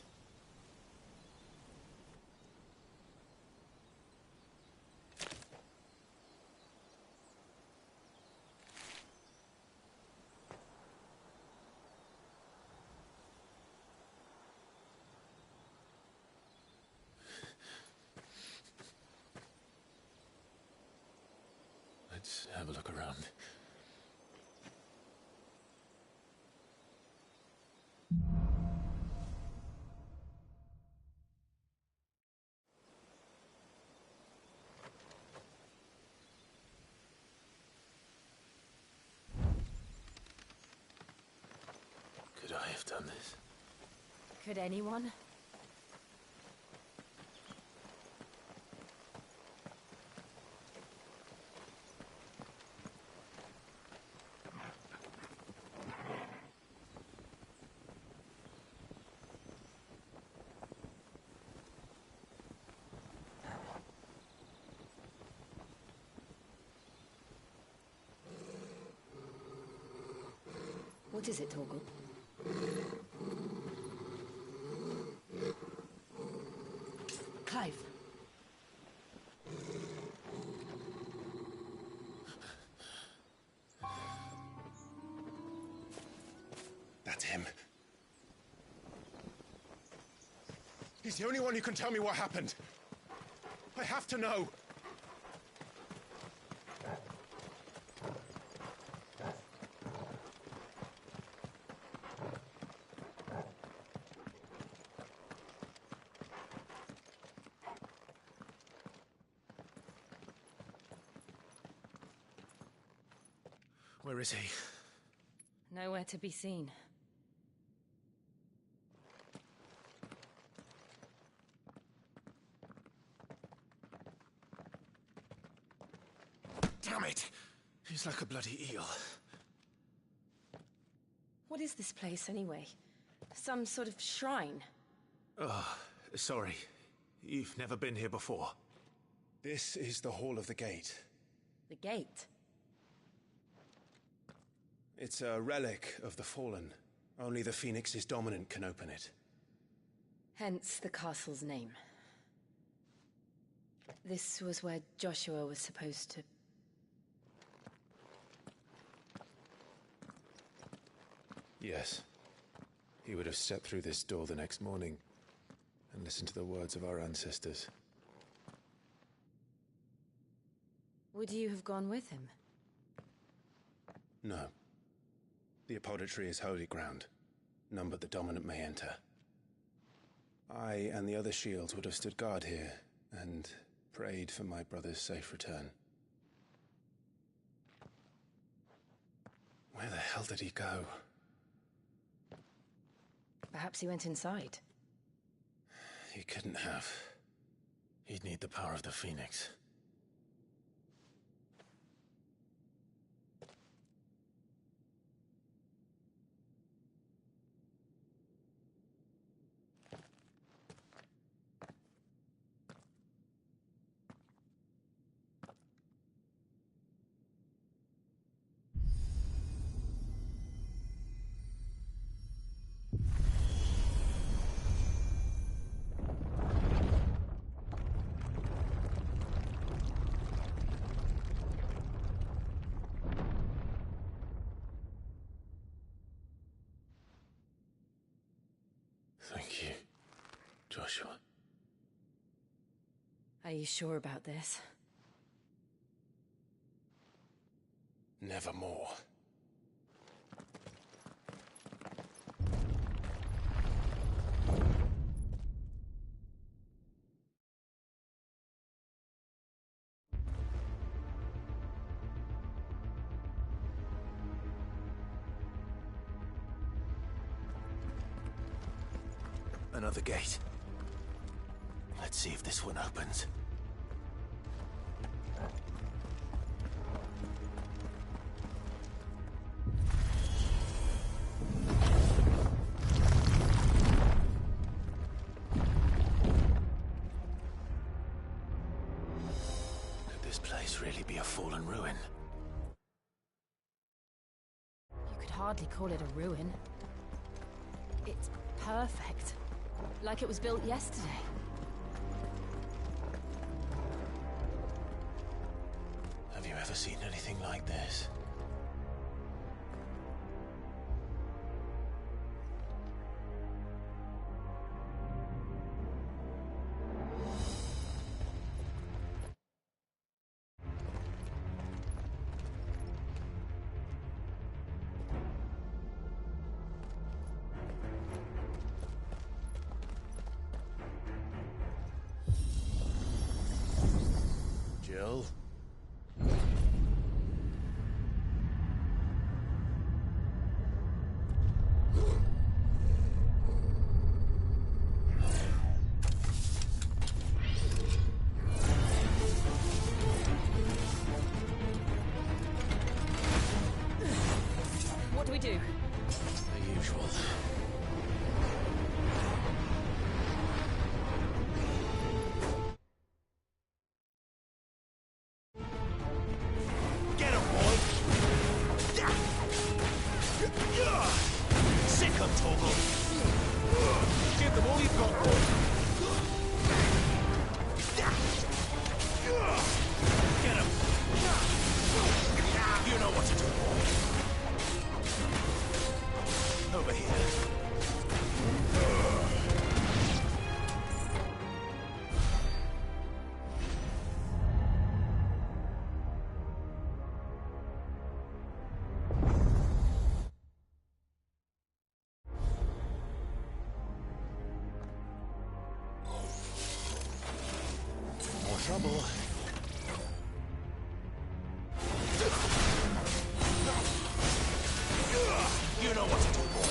Let's have a look around. Could I have done this? Could anyone? What is it, Torgal? Clive. That's him. He's the only one who can tell me what happened. I have to know. Where is he? Nowhere to be seen. Damn it! He's like a bloody eel. What is this place, anyway? Some sort of shrine? Oh, sorry. You've never been here before. This is the Hall of the Gate. The gate? It's a relic of the Fallen. Only the Phoenix's dominant can open it. Hence the castle's name. This was where Joshua was supposed to... Yes. He would have stepped through this door the next morning and listened to the words of our ancestors. Would you have gone with him? No. The apodatory is holy ground. None but the dominant may enter. I and the other shields would have stood guard here and prayed for my brother's safe return. Where the hell did he go? Perhaps he went inside. He couldn't have. He'd need the power of the Phoenix. Thank you, Joshua. Are you sure about this? Nevermore. Another gate. Let's see if this one opens. Could this place really be a fallen ruin? You could hardly call it a ruin. It's perfect. Like it was built yesterday. Have you ever seen anything like this? Jill? What do we do? The usual. Get him, boy! Sick him, Toggle! Give them all you've got, boy! Get him! You know what to do, boy. Over here. More trouble. You know what to do, boy.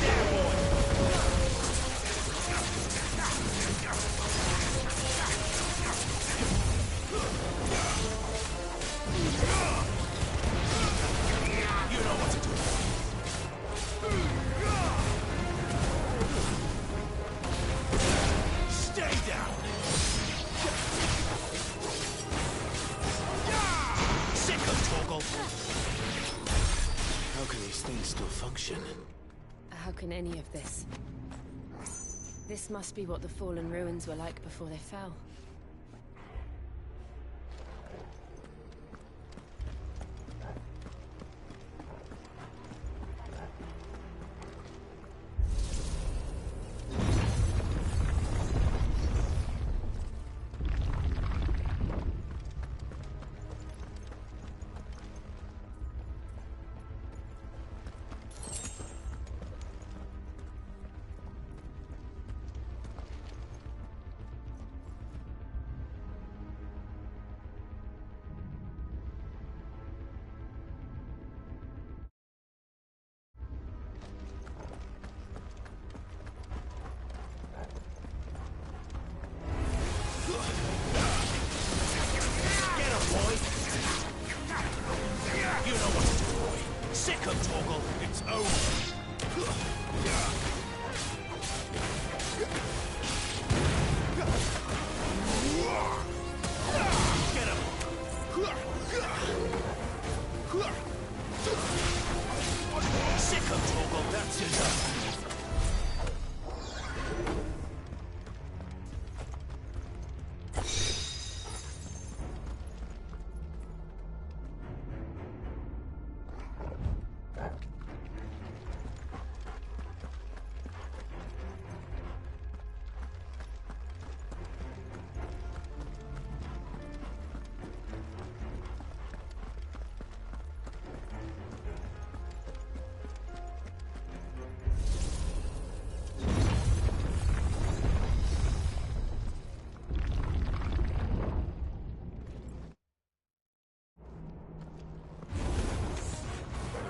There, boy. You know what to do. Stay down. Sick of Toggle. How can these things still function? How can any of this? This must be what the fallen ruins were like before they fell.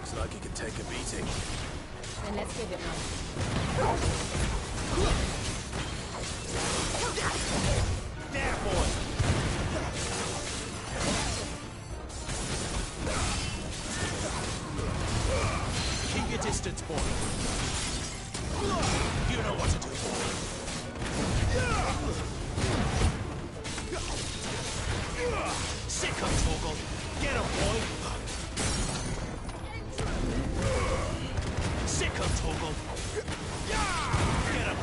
Looks like he can take a beating. Then let's give it one. There, boy! Keep your distance, boy. You know what to do, boy. Sick of Torgal. Get him, boy. Sick of Torgal. Get him.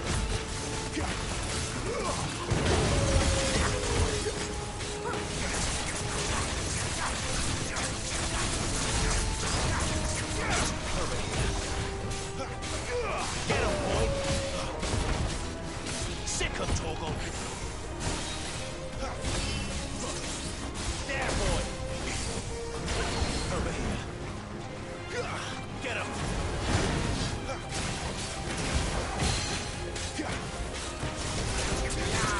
Get him, boy. Sick of Torgal. There, boy. Over here. Get him.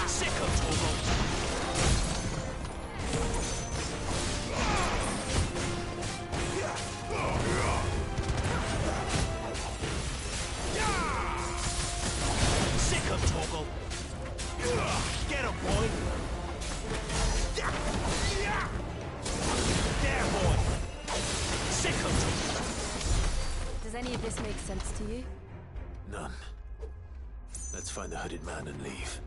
Sick of Torgal. Sick of Torgal. Get him, boy. There, boy. Sick of Torgal. Does any of this make sense to you? None. Let's find the hooded man and leave.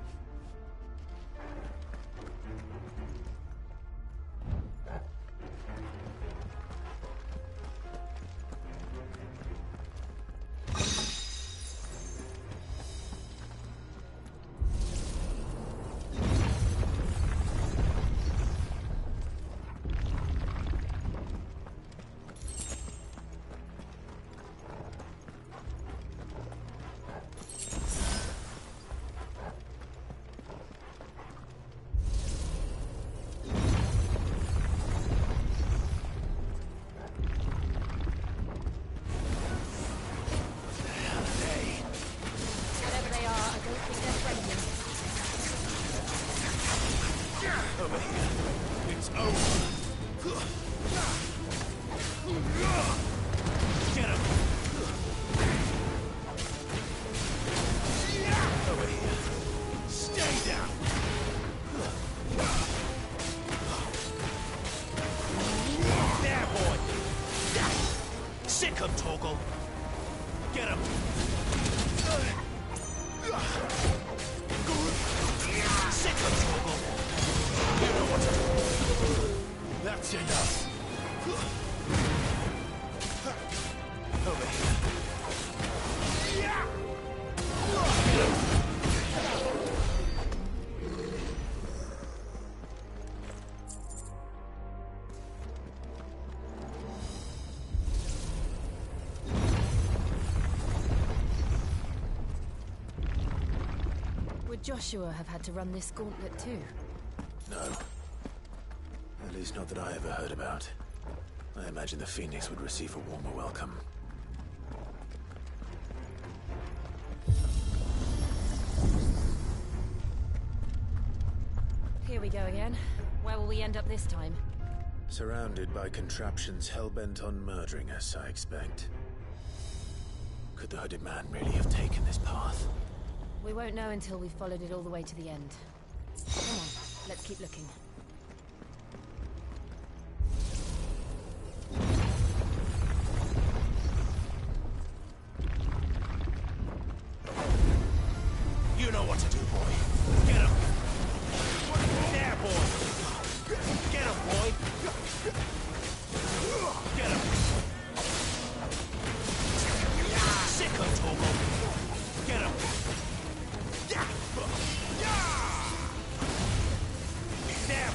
Whatever they are, I don't think they're friendly. Over here. It's over. Get him. Over here. Stay down. There, boy. Sick of Torgal. Get him. Sick of Torgal. You know what to do. That's enough. Over here. Get him. Would Joshua have had to run this gauntlet too? No. At least not that I ever heard about. I imagine the Phoenix would receive a warmer welcome. Here we go again. Where will we end up this time? Surrounded by contraptions hell-bent on murdering us, I expect. Could the hooded man really have taken this path? We won't know until we've followed it all the way to the end. Come on, let's keep looking. You know what to do, boy. Get him. There, boy. Get him, boy. Get him. Sick of Togo. Get him. There,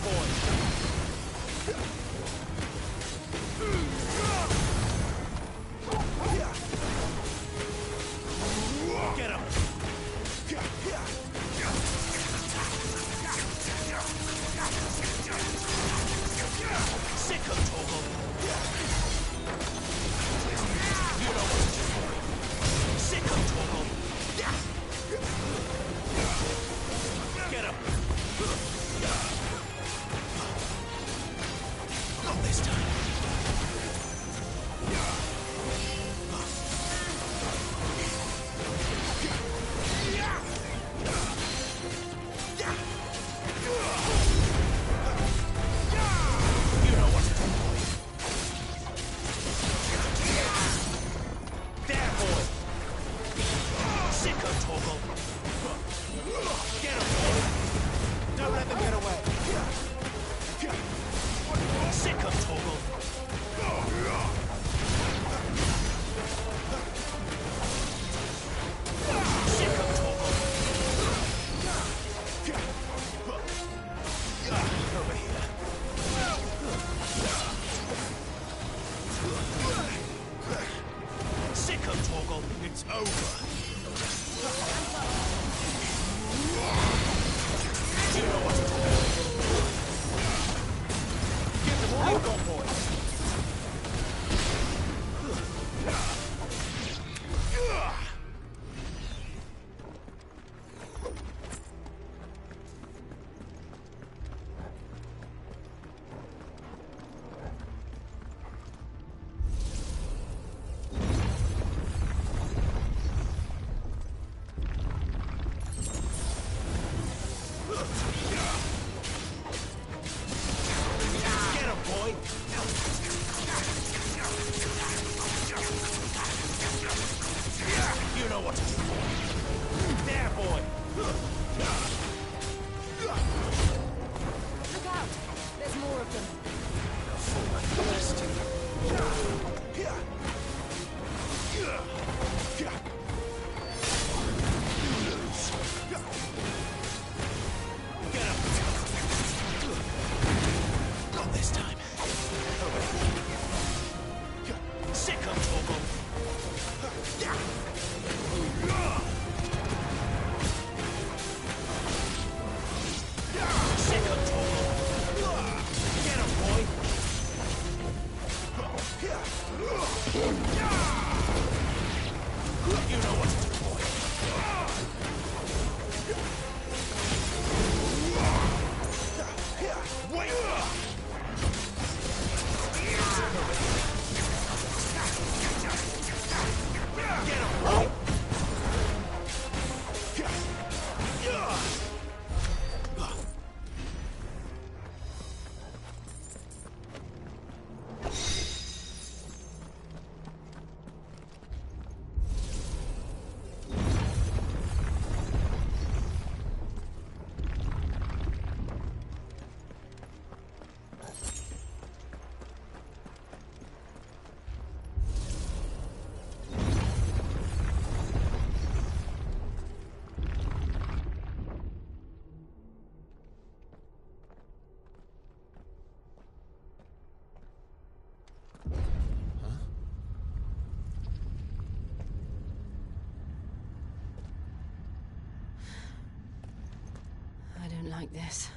like this.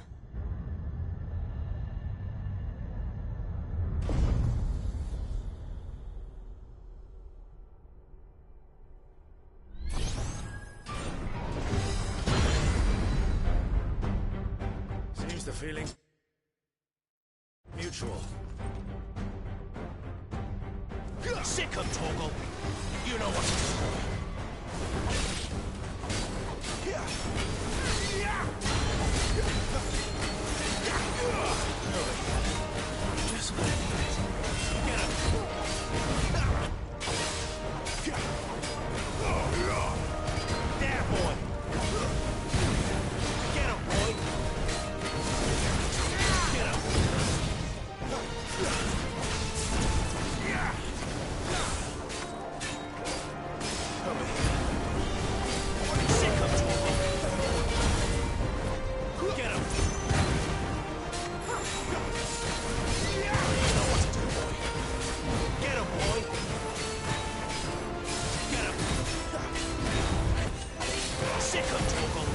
Seems the feeling's mutual. Sick of Torgal. You know what to Just let it. Get him. There, boy. Get him, boy. Get him. Sick of Torgal. Get him. You know what to do, boy. Get him, boy. Get him. Sick of Torgal.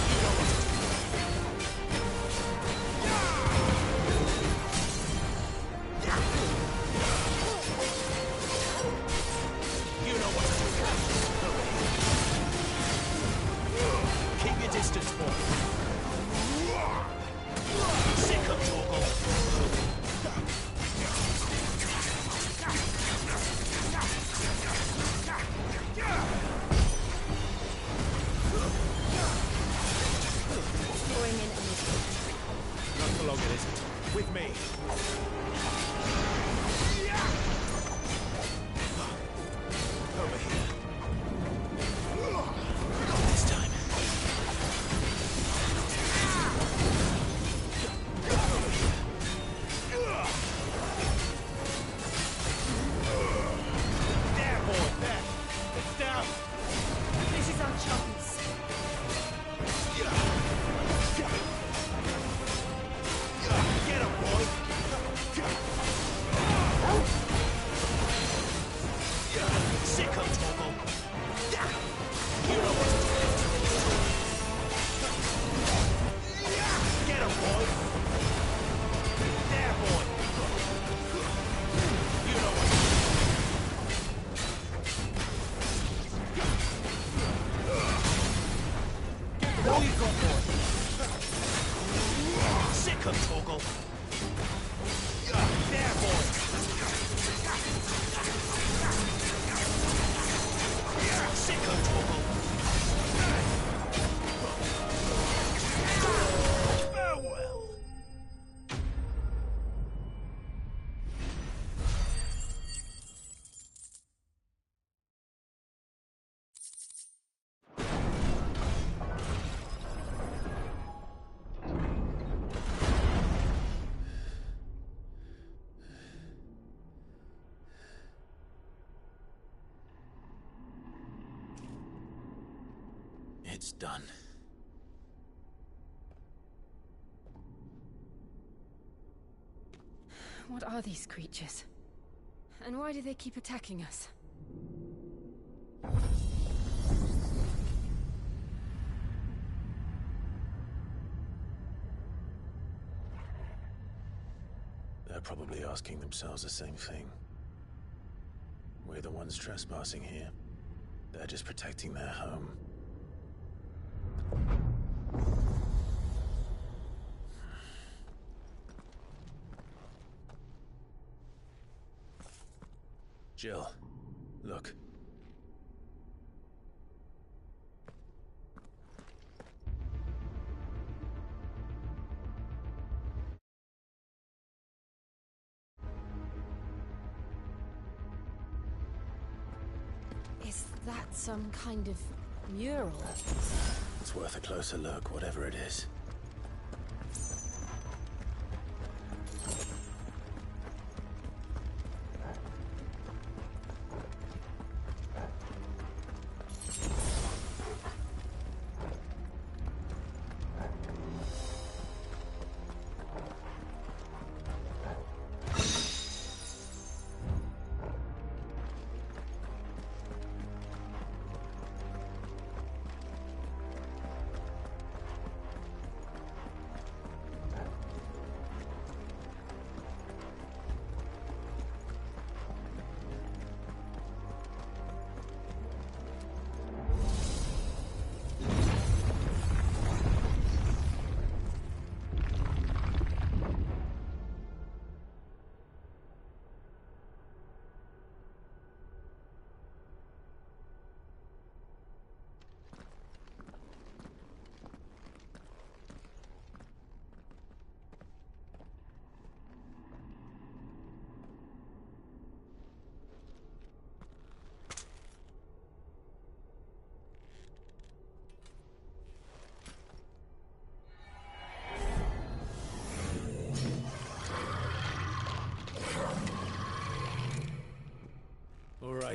You know what to do. You know what to do. Keep your distance, boy. Sick of Torgal. Throwing in anything. Not for long, it isn't. With me. Over here. This time. There, boy, there. It's down. This is our chance. Get him, boy. Sick of Torgal. You know what to do. Get him, boy. There, boy. You know what to do. Get all you got, boy. Sick of Torgal. There, boy. Sick of Torgal. Farewell. It's done. What are these creatures? And why do they keep attacking us? They're probably asking themselves the same thing. We're the ones trespassing here. They're just protecting their home. Jill, look. Is that some kind of mural? It's worth a closer look, whatever it is.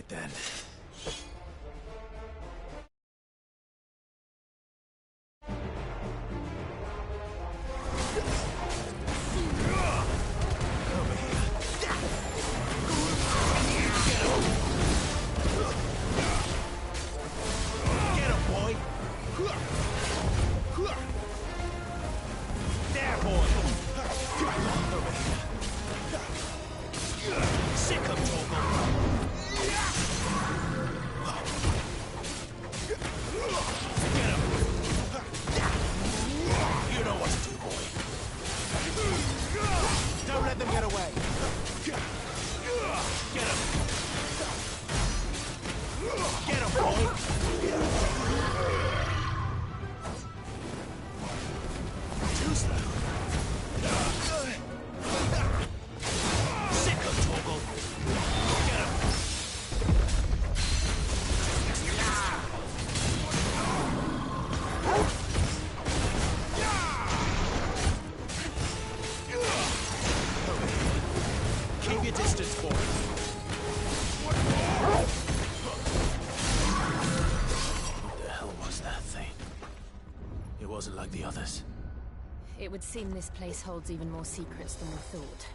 then. It would seem this place holds even more secrets than we thought.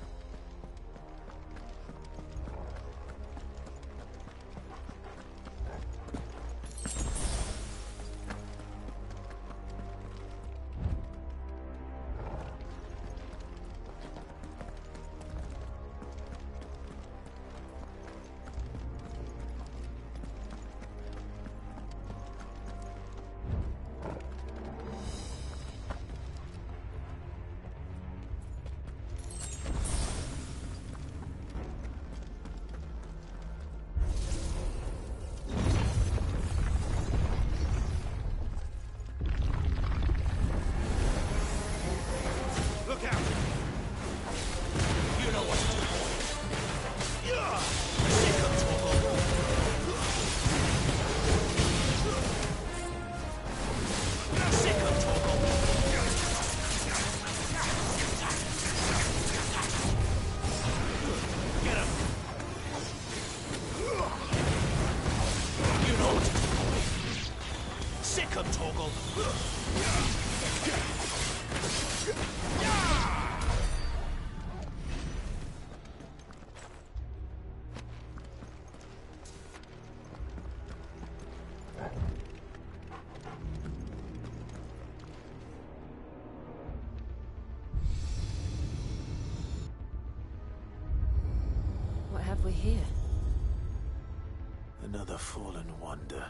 What have we here? Another fallen wonder.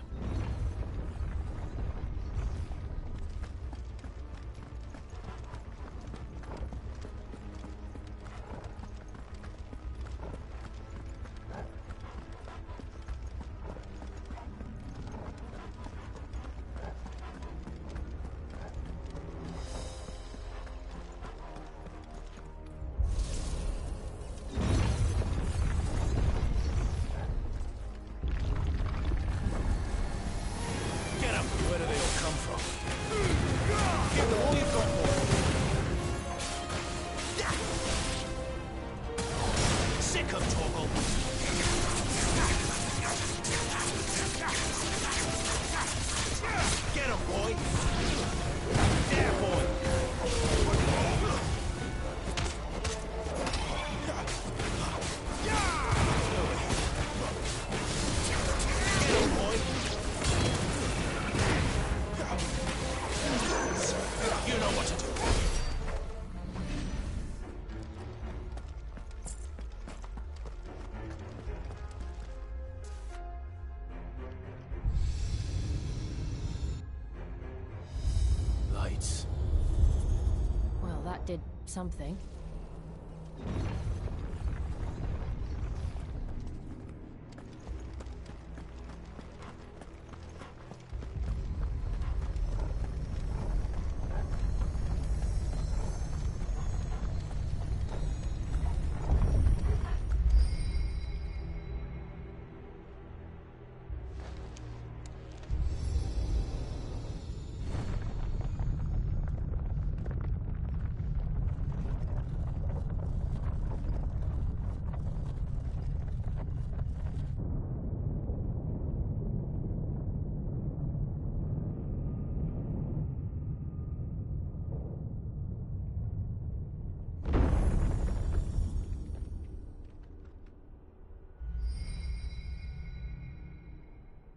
Well, that did something.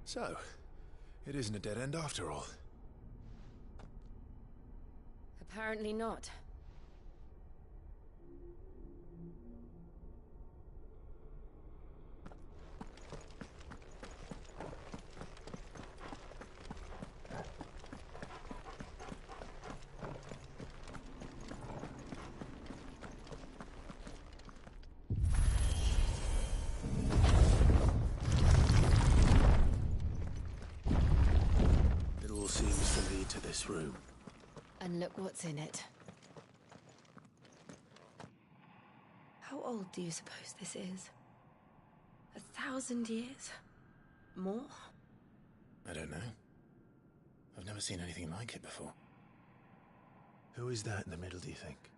So, it isn't a dead end after all. Apparently not. It all seems to lead to this room. And look what's in it. How old do you suppose this is? 1,000 years? More? I don't know. I've never seen anything like it before. Who is that in the middle, do you think?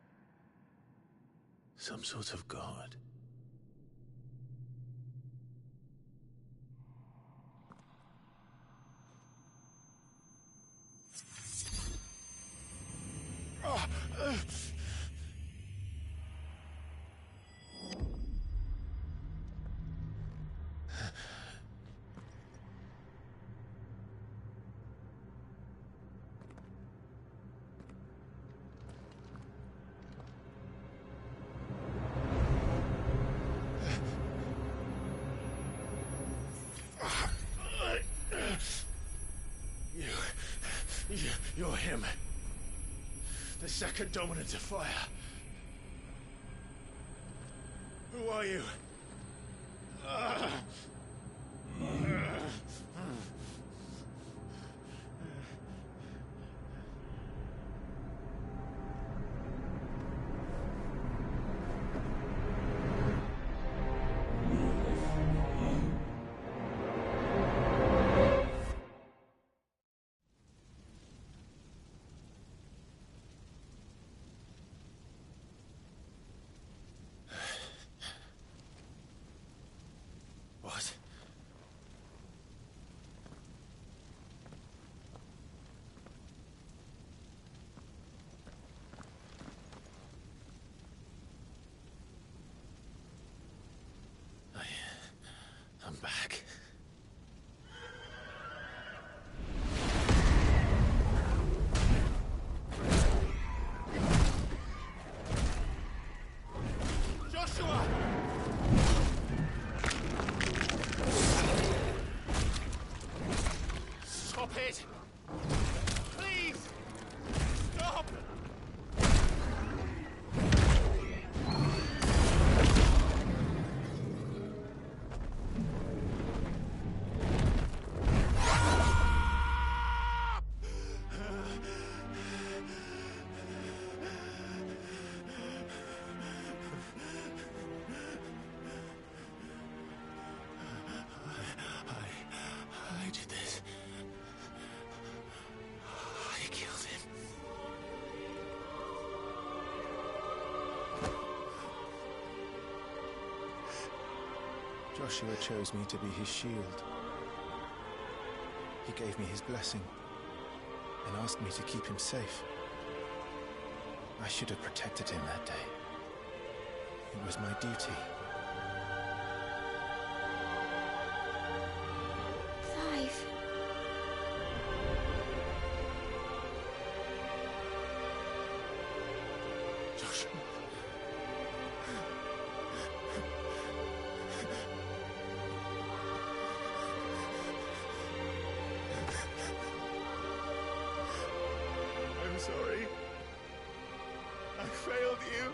Some sort of god? You're him. The second dominant of fire. Who are you? What? I'm back. Joshua! Stop it! Please! Stop! I did this. I killed him. Joshua chose me to be his shield. He gave me his blessing and asked me to keep him safe. I should have protected him that day. It was my duty. Clive. Joshua. I'm sorry. I failed you.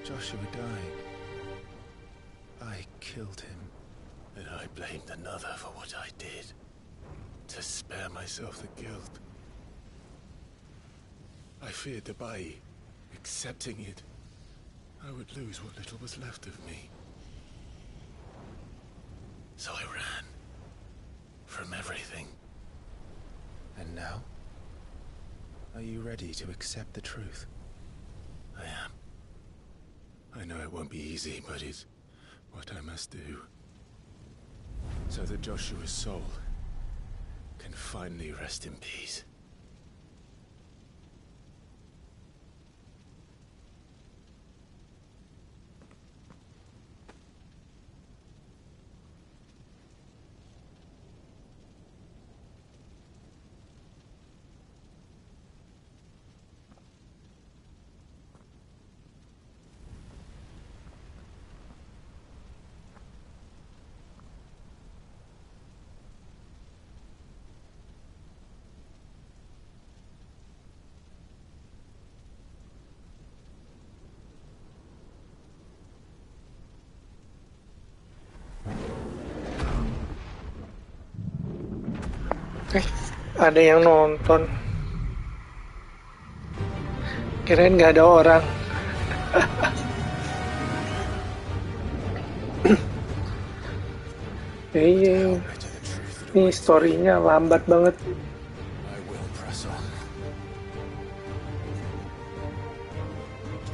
Joshua died. I killed him. And I blamed another for what I did. To spare myself the guilt. I feared that by accepting it, I would lose what little was left of me. So I ran. From everything. And now? Are you ready to accept the truth? I am. I know it won't be easy, but it's what I must do. So that Joshua's soul can finally rest in peace. Ada yang nonton. Kirain nggak ada orang. Ini story-nya lambat banget.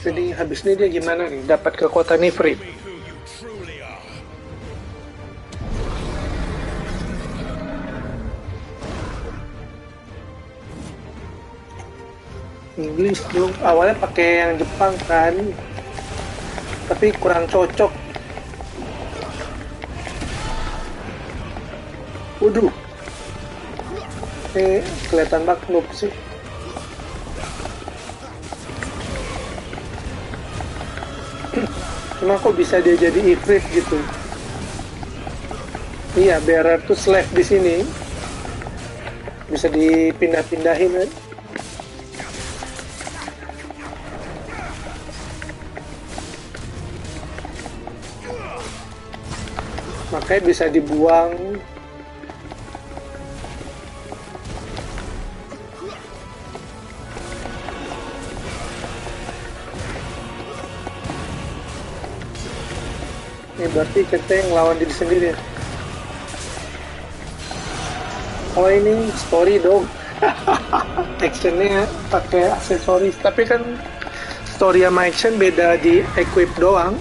Jadi habis ini dia gimana nih? Dapat ke kota Nifrit. Inggris dulu awalnya pakai yang Jepang kan, tapi kurang cocok. Waduh, kelihatan banget noob sih. Cuma kok bisa dia jadi ifrit gitu? Iya, bearer tuh slave di sini bisa dipindah-pindahin kan? Makanya bisa dibuang. Ini berarti kita yang lawan diri sendiri ya. Oh ini story dong. Actionnya pakai aksesoris, tapi kan story sama action beda di equip doang.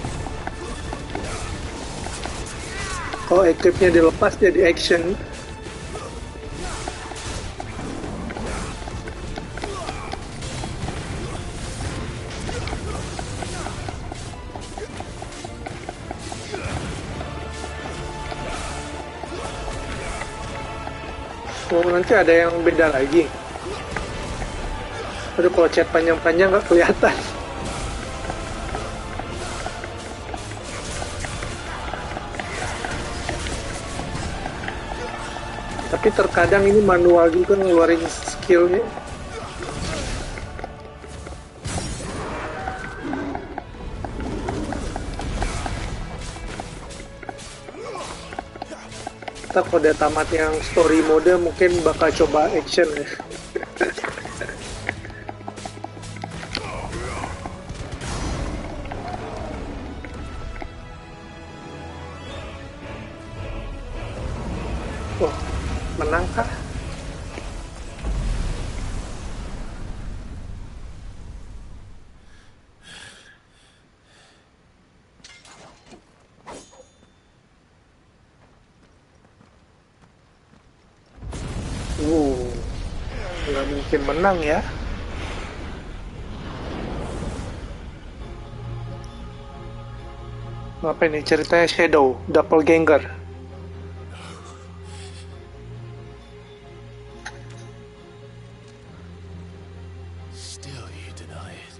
Kalau equipnya dilepas jadi action. Oh, nanti ada yang beda lagi. Aduh, kalau chat panjang-panjang nggak kelihatan. Tapi terkadang ini manual juga ngeluarin skillnya. Ntar kalau udah tamat yang story mode mungkin bakal coba action ya. Wah, menang kah? Nggak mungkin menang ya. Apa ini ceritanya? Shadow, doppelganger. Still you deny it.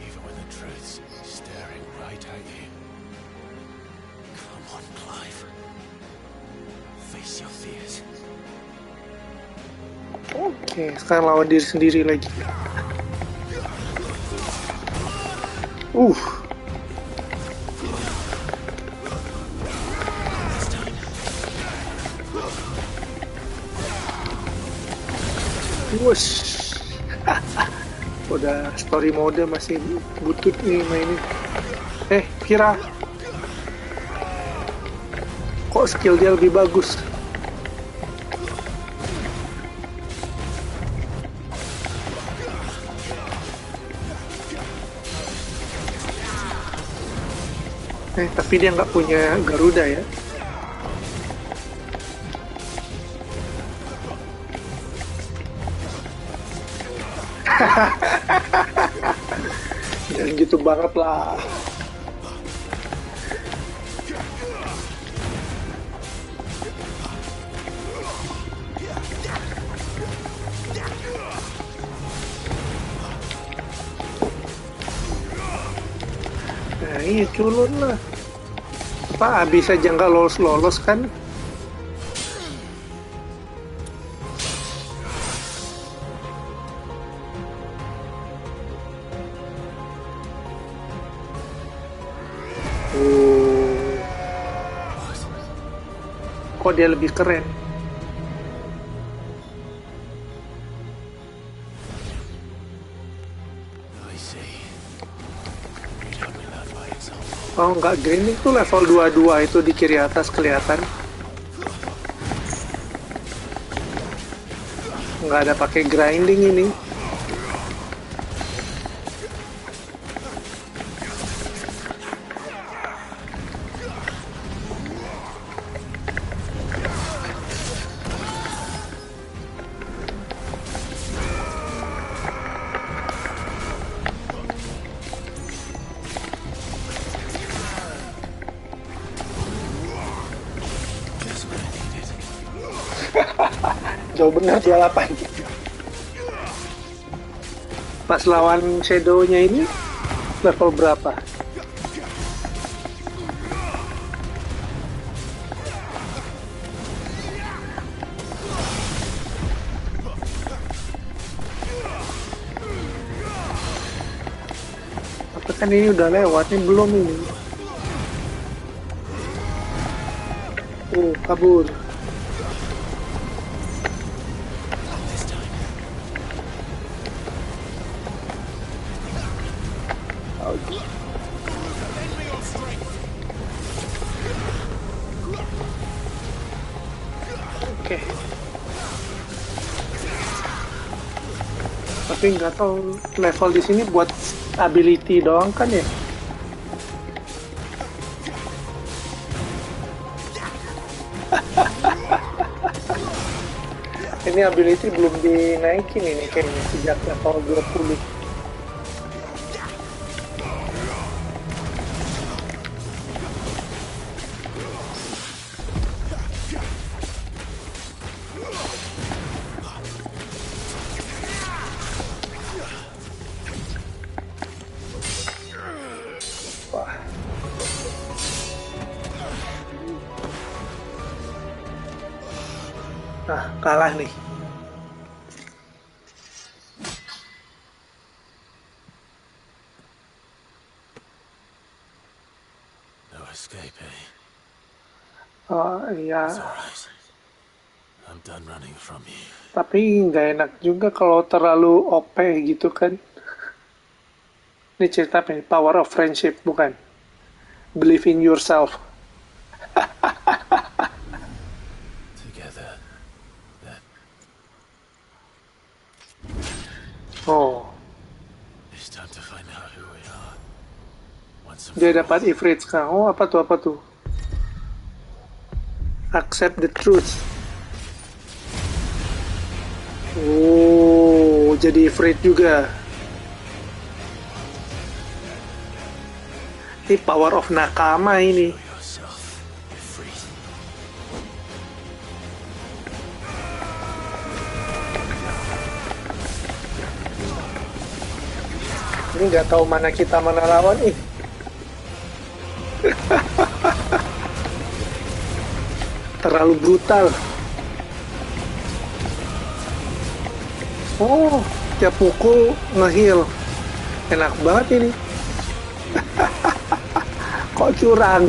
Even when the truth's staring right at you. Come on, Clive. Face your fears. Oke, sekarang lawan diri sendiri lagi. Wush. Udah story mode masih butut nih mainin. Kira kok skill dia lebih bagus? Tapi dia nggak punya Garuda ya. Jangan gitu banget lah. Nah iya culun lah. Apa abis aja nggak lolos kan? Kok dia lebih keren? Oh enggak, grinding tuh level 22 itu di kiri atas kelihatan. Nggak ada pakai grinding ini. Jauh bener 28. Pas lawan Shadow-nya ini level berapa? Tapi kan ini udah lewat, ini belum ini. Kabur. Tapi nggak tahu level di sini buat ability doang kan ya? Ini ability belum dinaikin ini kayaknya sejak level 20. Nah, kalah nih. No escape, eh? Oh iya. I'm done running from you. Tapi nggak enak juga kalau terlalu OP gitu kan. Ini cerita apa nih? Power of friendship, bukan? Believe in yourself. Together. Oh. It's time to find out who we are. Dia dapat Ifrit sekarang. Oh, apa tuh? Accept the truth. Oh, jadi Ifrit juga. Ini power of nakama ini. Ini nggak tahu mana kita mana lawan nih. Terlalu brutal. Oh, tiap pukul nge-heal. Enak banget ini. Kok curang?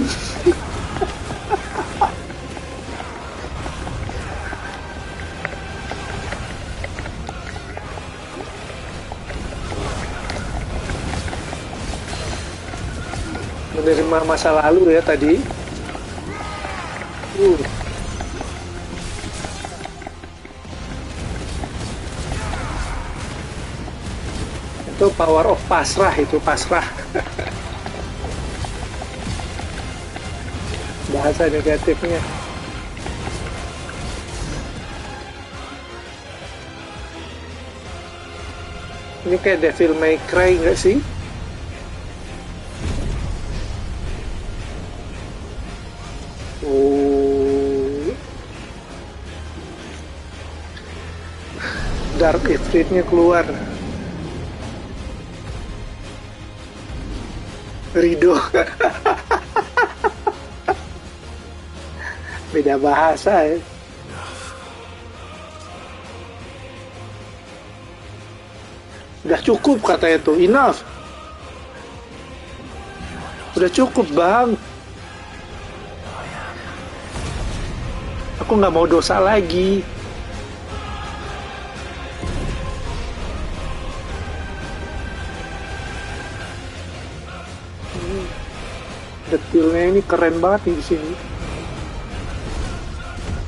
Menerima masa lalu ya tadi. Itu power of pasrah, itu pasrah. Bahasa negatifnya. Ini kayak Devil May Cry nggak sih? Oh, Dark Ifrit-nya keluar. Rido. Beda bahasa ya. Udah cukup katanya tuh, enough. Udah cukup bang. Aku nggak mau dosa lagi. Detailnya ini keren banget nih di sini.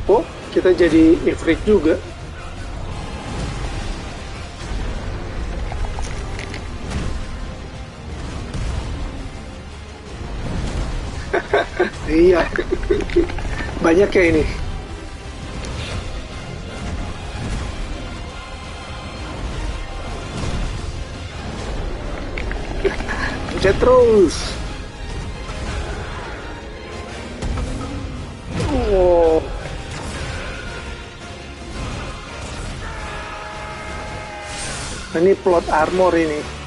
Oh, kita jadi Ifrit juga. Iya, banyak ya ini. Pencet terus. Oh. Ini plot armor ini.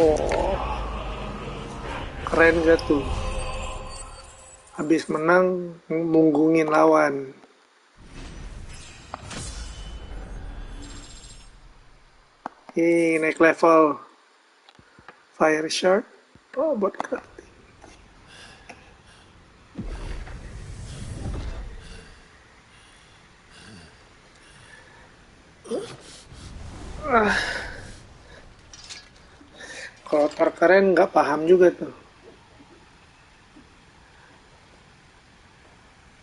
Oh, keren gak tuh? Habis menang, munggungin lawan. Ini naik level. Fire Shard. Oh, buat crafting. Kalau terkeren nggak paham juga tuh.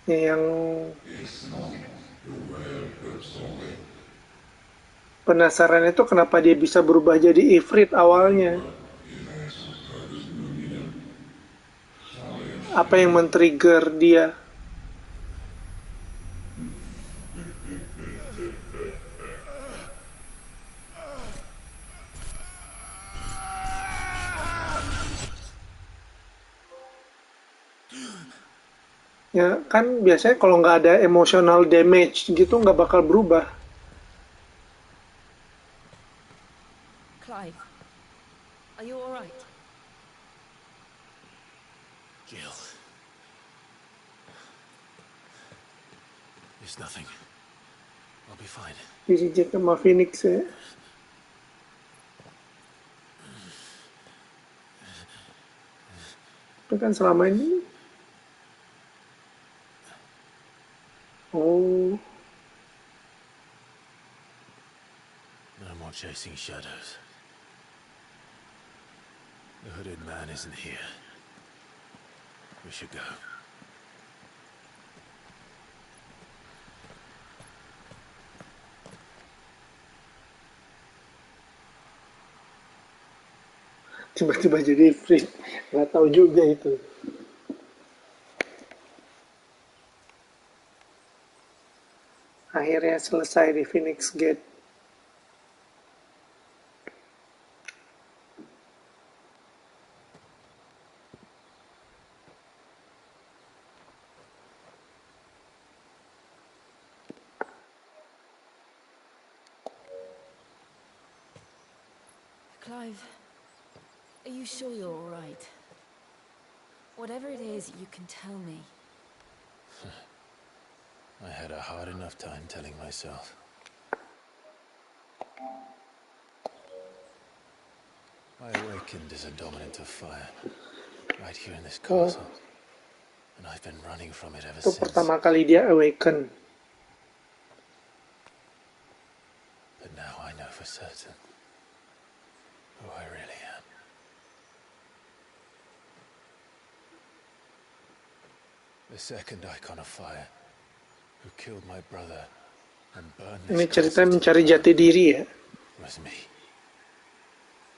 Yang penasaran itu kenapa dia bisa berubah jadi Ifrit awalnya. Apa yang men-trigger dia? Ya kan biasanya kalau nggak ada emotional damage gitu nggak bakal berubah. Clive, are you all right? Jill. It's nothing. I'll be fine. Dijejak sama Phoenix ya. Itu kan selama ini. Oh. No more chasing shadows. The hooded man isn't here. We should go. Tiba-tiba jadi free, nggak tahu juga itu. Akhirnya selesai di Phoenix Gate. Clive, are you sure you're all right? Whatever it is, you can tell me. I had a hard enough time telling myself. I awakened as a dominant of fire, right here in this castle. And I've been running from it ever Itu since. pertama kali dia awaken. But now I know for certain who I really am. The second icon of fire, who killed my brother and burned this Ini cerita castle mencari jati diri ya. was me.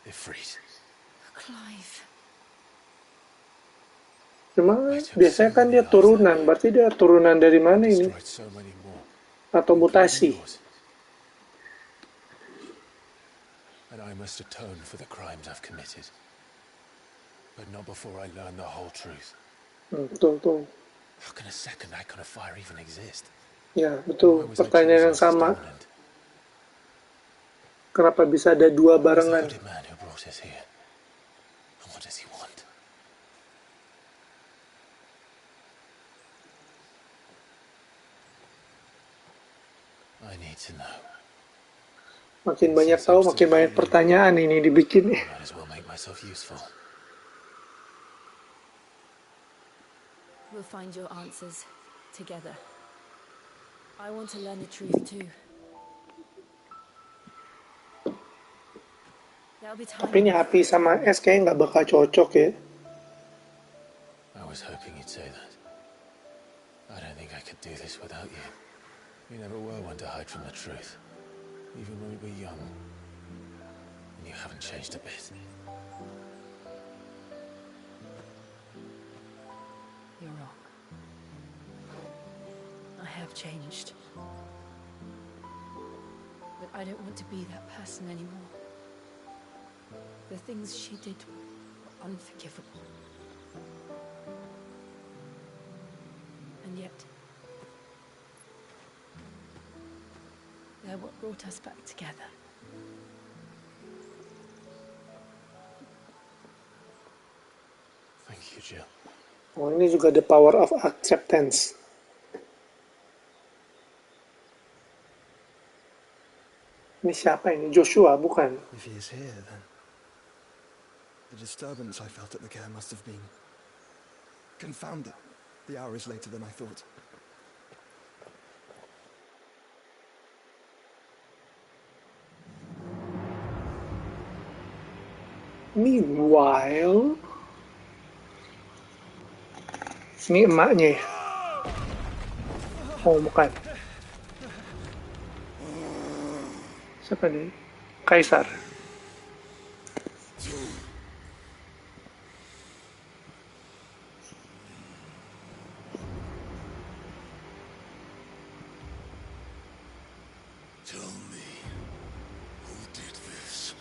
Ifrit. Clive. Cuma biasanya kan dia turunan, berarti dia turunan dari mana ini? Atau mutasi? And I must atone for the crimes I've committed. But not before I learn the whole truth. Betul. How can a second icon of fire even exist? Ya, betul. Pertanyaan yang sama. Kenapa bisa ada dua barengan? Who's the man who brought us here? And what does he want? I need to know. Makin banyak tahu, makin banyak pertanyaan ini dibikin. Might as well make myself useful. We'll find your answers together. I want to learn the truth too. Tapi ini api sama es kayaknya nggak bakal cocok ya. I was hoping you'd say that. I don't think I could do this without you. You never were one to hide from the truth, even when we were young. And you haven't changed a bit. You're wrong. I have changed. But I don't want to be that person anymore. The things she did were unforgivable. And yet, they're what brought us back together. Thank you, Jill. Oh, ini juga the power of acceptance. Ini siapa ini? Joshua, bukan? If he is here, then the disturbance I felt at the care must have been confounded. The hour is later than I thought. Meanwhile, ini emaknya. Oh, bukan. Siapa nih? Kaisar. Tell me, who did this,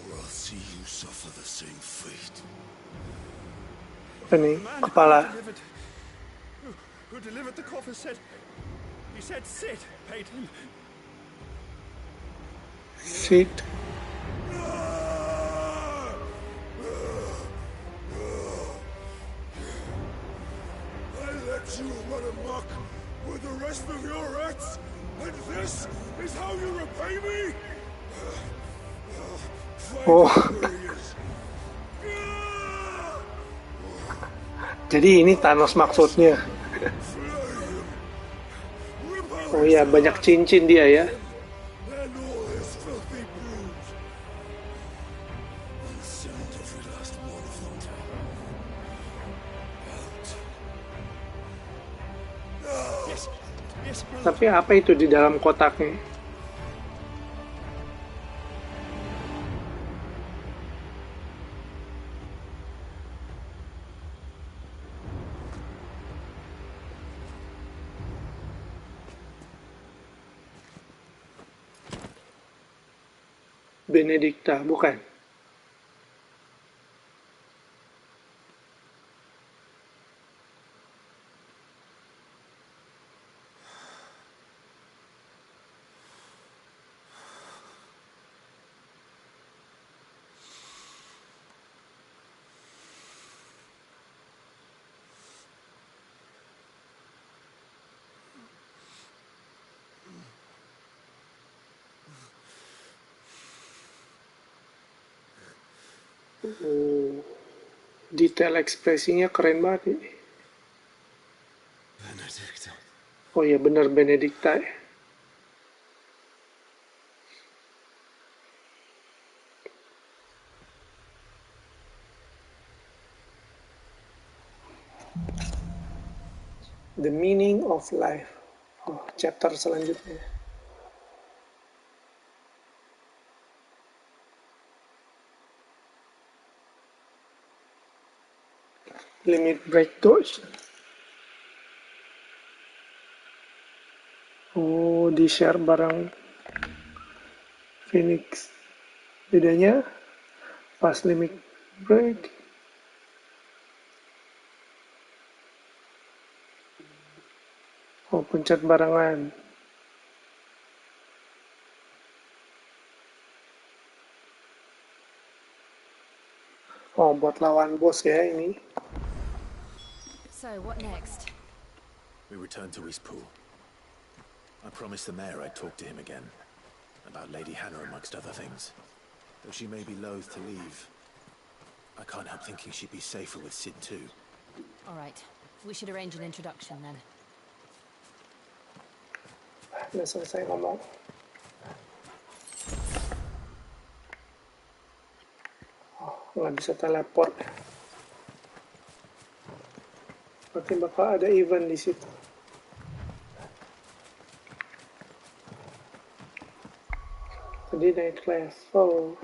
or I'll see you suffer the same fate. Apa nih? Kepala. Who delivered the coffin said... He said Sid paid him. Sid. I let you run amok with the rest of your rats, and this is how you repay me? Oh. Jadi ini Thanos maksudnya. Oh iya, banyak cincin dia ya. Tapi apa itu di dalam kotaknya? Benedikta, bukan? Oh, detail ekspresinya keren banget ini. Benedikta. Oh iya benar Benedikta ya. The meaning of life. Oh, chapter selanjutnya. Limit break doors. Oh, di share barang Phoenix. Bedanya pas limit break. Oh, pencet barengan. Oh, buat lawan bos ya ini. So, what next? We return to Eastpool. I promised the mayor I'd talk to him again. About Lady Hannah amongst other things. Though she may be loath to leave, I can't help thinking she'd be safer with Sid too. All right. We should arrange an introduction then. Udah selesai ngomong. Oh, nggak bisa teleport. Berarti bakal ada event di situ. Tadi naik level.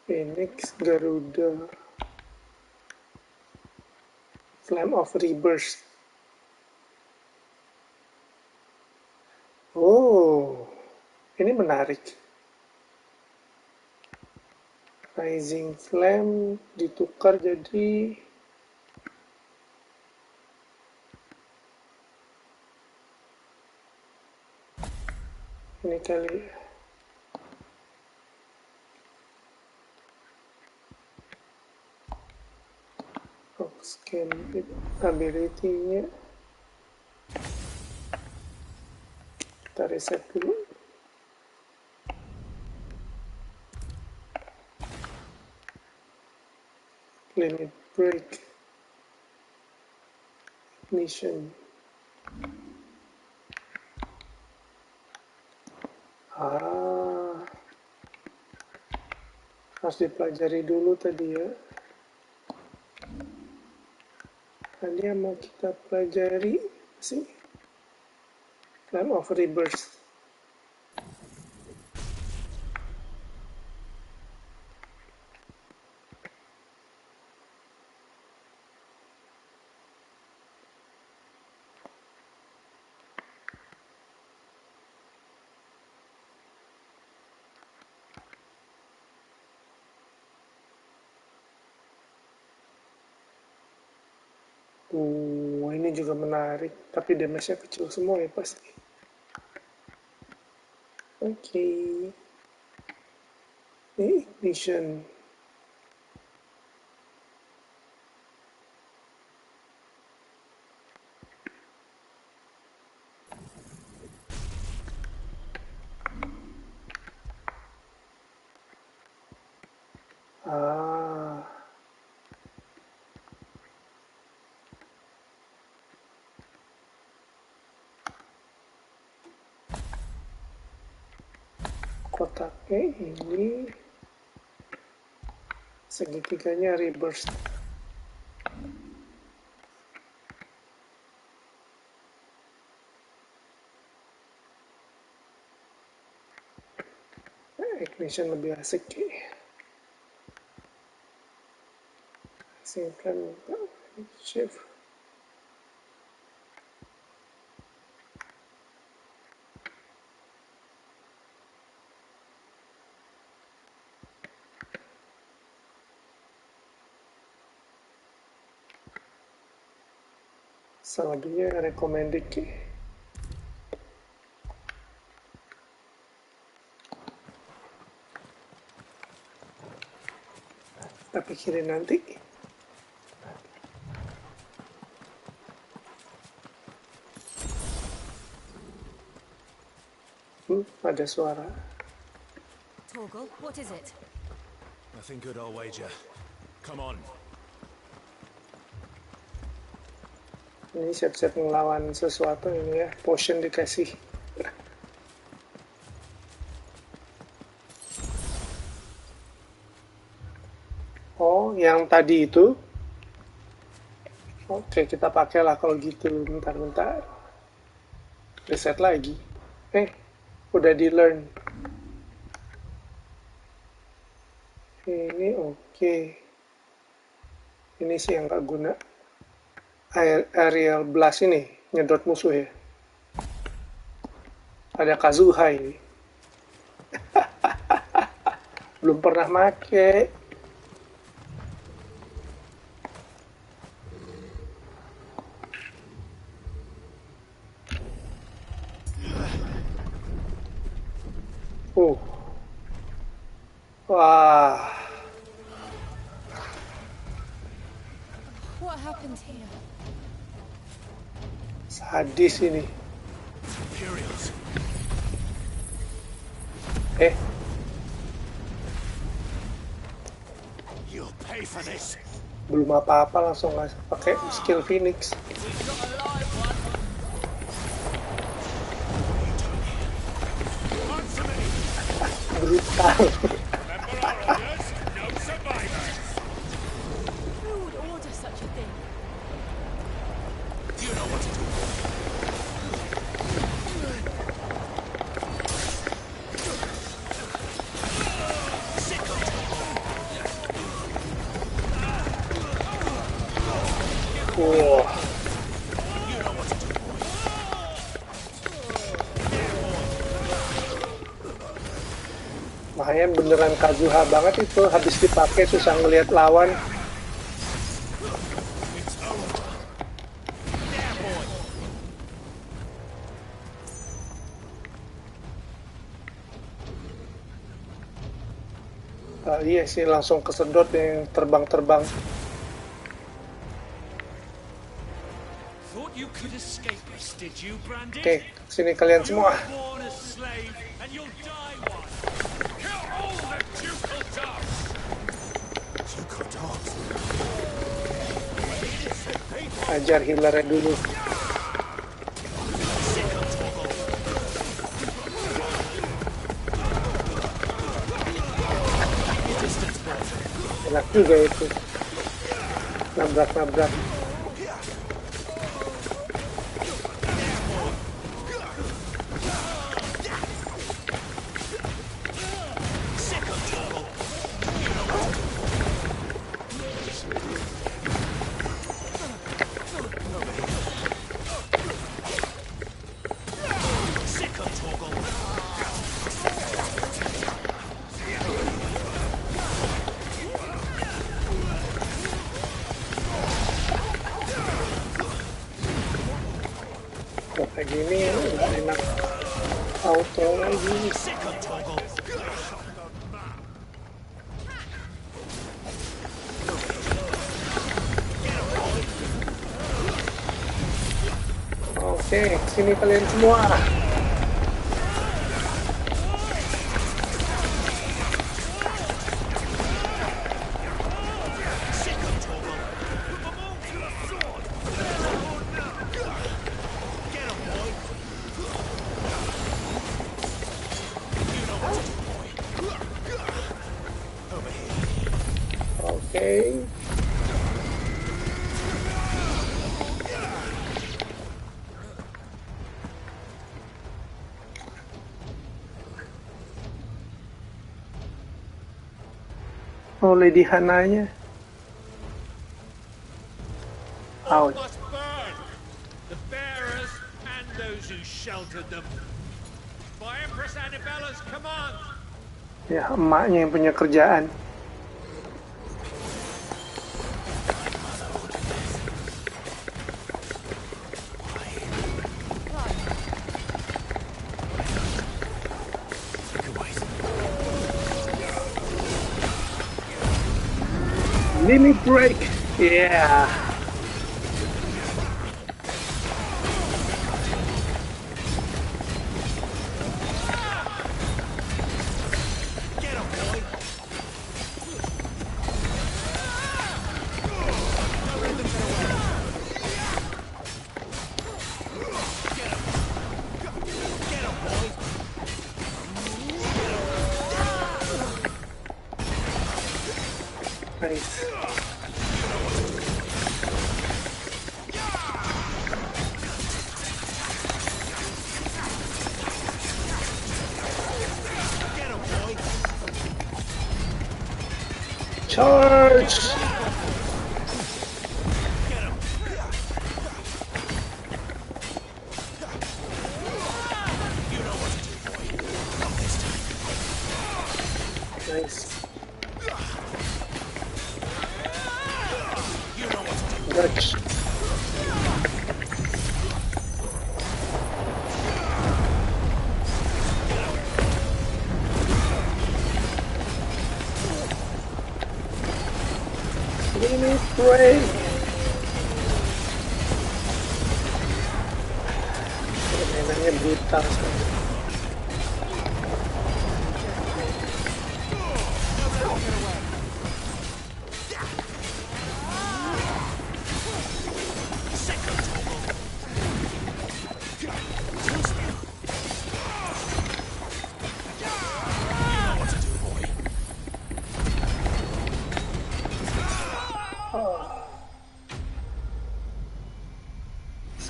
Phoenix, Garuda. Flame of Rebirth. Oh, ini menarik. Rising Flame ditukar jadi ini kali. Scan ability-nya. Kita reset dulu. Limit break. Ignition. Harus dipelajari dulu tadi ya. Tadi yang mau kita pelajari sih Flame of Rebirth. Ini juga menarik, tapi damage-nya kecil semua ya pasti. Oke. Ini ignition. Kotaknya ini segitiganya reverse. Ignition lebih asik ya. Simpan shift. Selebihnya recommended ya. Kita pikirin nanti. Ada suara. Torgal, what is it? Nothing good, I'll wager. Come on. Ini siap-siap ngelawan sesuatu ini ya. Potion dikasih. Oh, yang tadi itu. Oke, kita pakailah kalau gitu. Bentar-bentar. Reset lagi. Udah di learn. Ini oke. Ini sih yang nggak guna. Aerial blast ini nyedot musuh ya. Ada Kazuha ini. Belum pernah make. Wah. What happened here? Sadis ini. Imperials. You'll pay for this. Belum apa-apa langsung pakai skill Phoenix. Brutal. Who would order such a thing? You know what to do. Wah. Makanya beneran Kazuha banget itu, habis dipakai susah ngelihat lawan. Iya sih, langsung kesedot yang terbang-terbang. Oke, sini kalian semua. Ajar healernya dulu. Enak juga itu. Nabrak-nabrak. Kayak gini udah enak auto lagi. Oke, sini kalian semua. Oh, Lady Hananya. Ouch. The bearers and those who sheltered them. By Empress Annabella's command. Ya, emaknya yang punya kerjaan. Limit break. Yeah. Nice. Charge! Nice. Dutch. Give me break. Mainannya brutal sekali.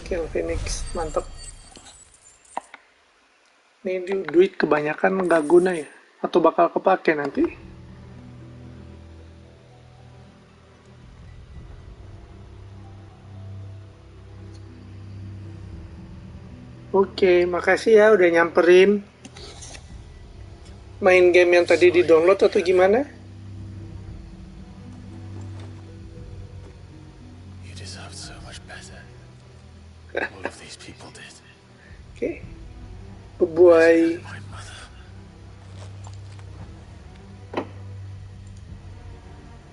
Skill Phoenix, mantap. Ini duit kebanyakan nggak guna ya? Atau bakal kepake nanti? Oke, makasih ya udah nyamperin. Main game yang tadi di-download atau gimana? You deserved so much better. All of these people did. Oke. Bye-bye.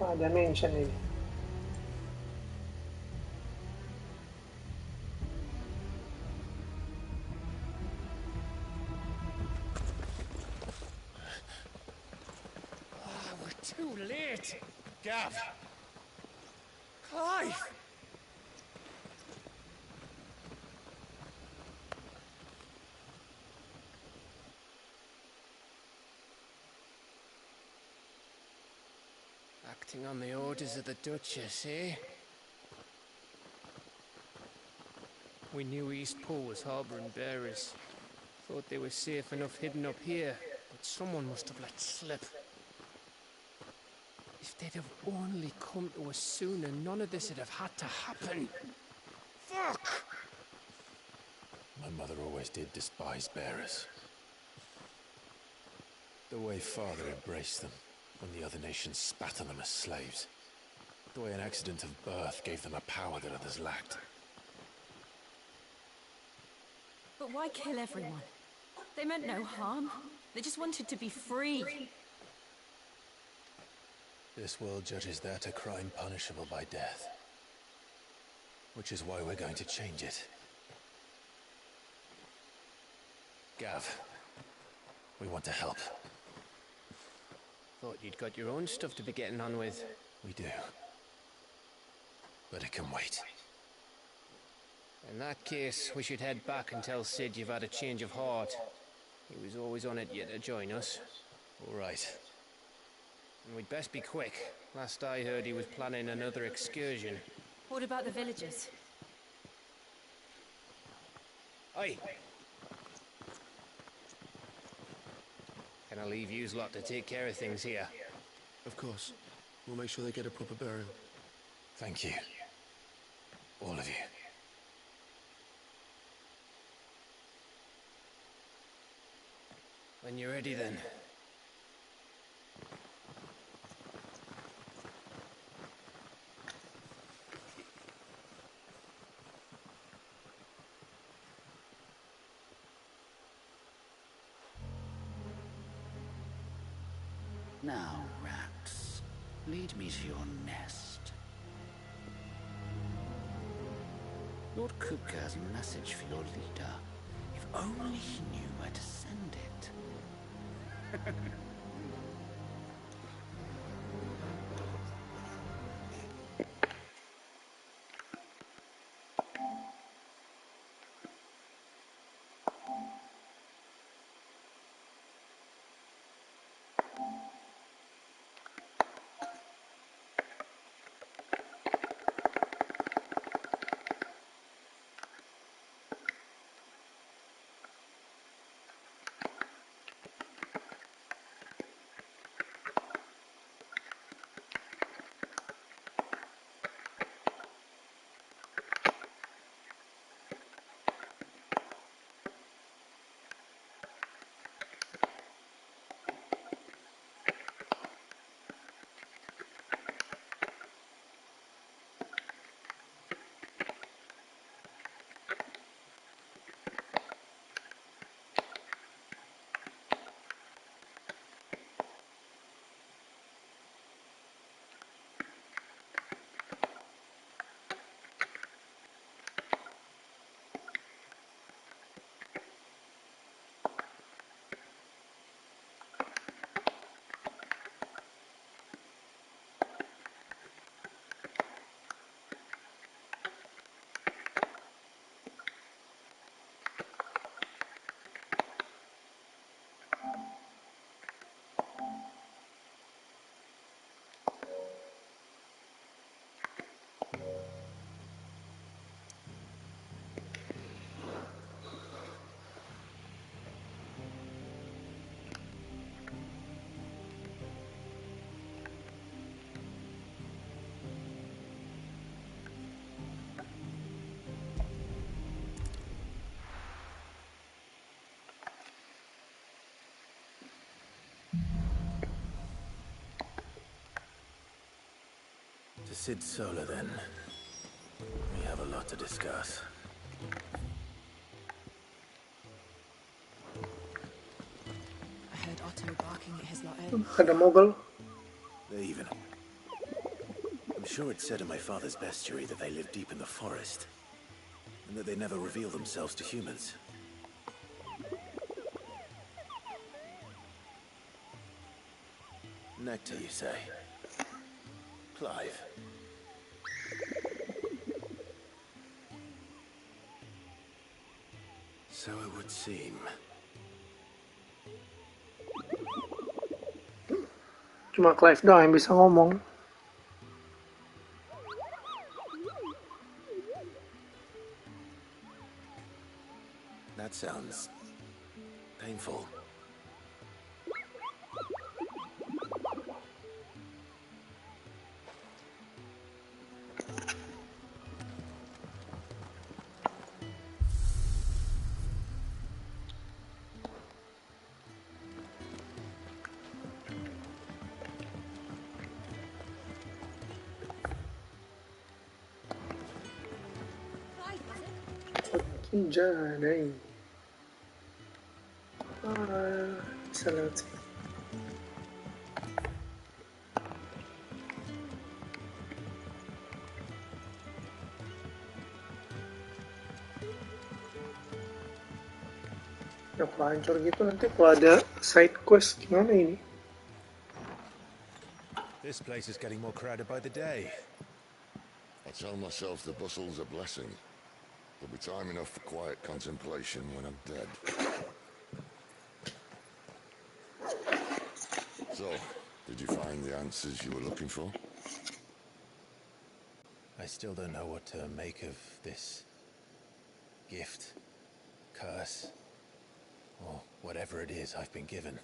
Ada mention ini. We're too late. Gav. Clive. Acting on the orders of the Duchess, eh? We knew Eastpool was harbouring bearers. Thought they were safe enough hidden up here, but someone must have let slip. If they'd have only come to us sooner, none of this would have had to happen. Fuck! My mother always did despise bearers. The way Father embraced them when the other nations spat on them as slaves. The way an accident of birth gave them a power that others lacked. But why kill everyone? They meant no harm. They just wanted to be free. This world judges that a crime punishable by death. Which is why we're going to change it. Gav, we want to help. Thought you'd got your own stuff to be getting on with. We do. But it can wait. In that case, we should head back and tell Sid you've had a change of heart. He was always on it yet to join us. All right. And we'd best be quick. Last I heard, he was planning another excursion. What about the villagers? Aye. Can I leave yous lot to take care of things here? Of course. We'll make sure they get a proper burial. Thank you. All of you. When you're ready, then. Now, rats, lead me to your nest. Lord Kupka has a message for your leader. If only he knew where to send it. To Sid Solar, then. We have a lot to discuss. I heard Otto barking at his lot. Ada mogul. They even. I'm sure it said in my father's bestiary that they live deep in the forest, and that they never reveal themselves to humans. Nectar, you say? Clive. So it would seem. Cuma Clive doang yang bisa ngomong. That sounds painful. Jadi. Bisa lewat sini. Ya kalau hancur gitu nanti kalau ada side quest gimana ini? This place is getting more crowded by the day. I tell myself the bustle's a blessing. There'll be time enough for quiet contemplation when I'm dead. So, did you find the answers you were looking for? I still don't know what to make of this gift, curse, or whatever it is I've been given.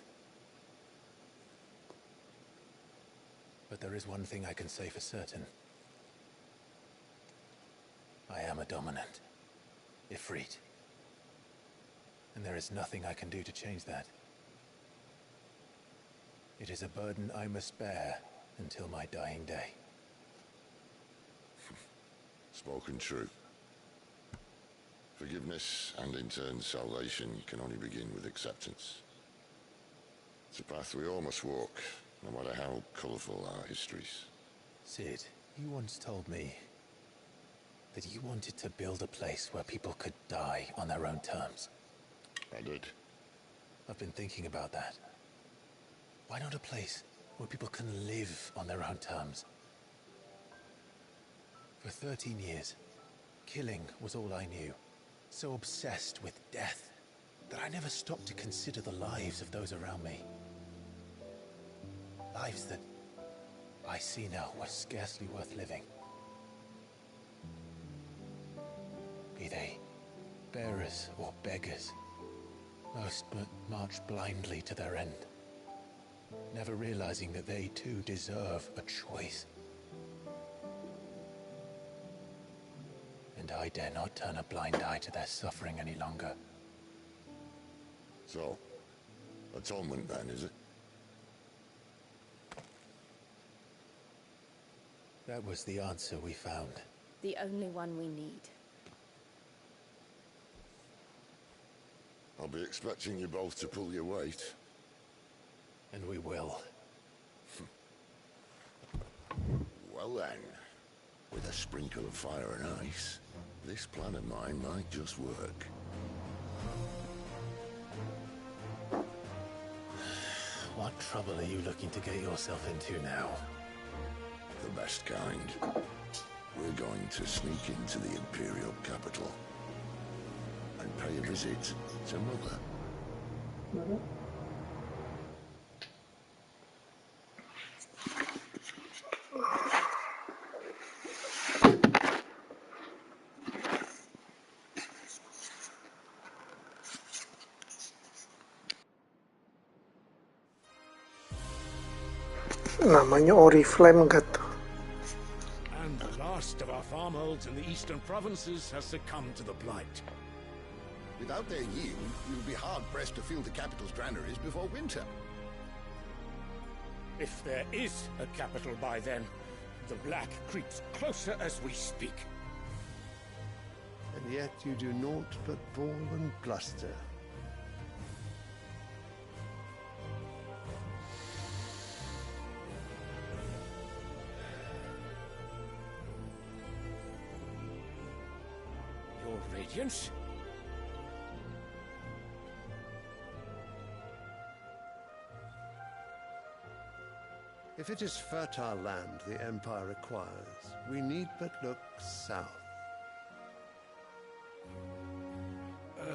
But there is one thing I can say for certain. I am a dominant, Ifrit. And there is nothing I can do to change that. It is a burden I must bear until my dying day. Spoken true. Forgiveness and in turn salvation can only begin with acceptance. It's a path we all must walk, no matter how colourful our histories. Sid, you once told me that you wanted to build a place where people could die on their own terms. I did. I've been thinking about that. Why not a place where people can live on their own terms? For 13 years, killing was all I knew. So obsessed with death that I never stopped to consider the lives of those around me. Lives that I see now were scarcely worth living. Be they bearers or beggars, most march blindly to their end, never realizing that they too deserve a choice. And I dare not turn a blind eye to their suffering any longer. So, atonement then, is it? That was the answer we found. The only one we need. I'll be expecting you both to pull your weight. And we will. Well then, with a sprinkle of fire and ice, this plan of mine might just work. What trouble are you looking to get yourself into now? The best kind. We're going to sneak into the Imperial capital and pay a visit to Mother. Namanya Oriflame nggak tuh? And the last of our farmholds in the eastern provinces has succumbed to the blight. Without their yield, you'll be hard-pressed to fill the capital's granaries before winter. If there is a capital by then, The black creeps closer as we speak. And yet you do naught but bawl and bluster. Your Radiance? If it is fertile land the Empire requires, we need but look south.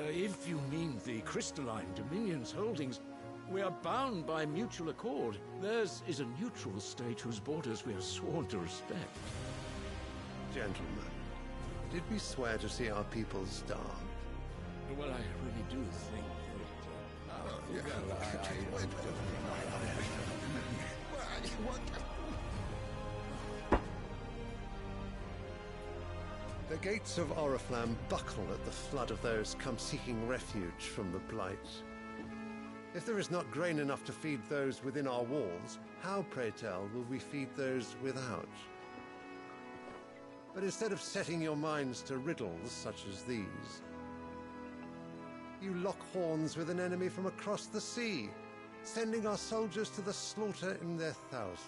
If you mean the crystalline Dominion's holdings, we are bound by mutual accord. Theirs is a neutral state whose borders we are sworn to respect. Gentlemen, did we swear to see our people starve? Well, I really do think The gates of Oriflamme buckle at the flood of those come seeking refuge from the Blight. If there is not grain enough to feed those within our walls, how, pray tell, will we feed those without? But instead of setting your minds to riddles such as these, you lock horns with an enemy from across the sea, sending our soldiers to the slaughter in their thousands.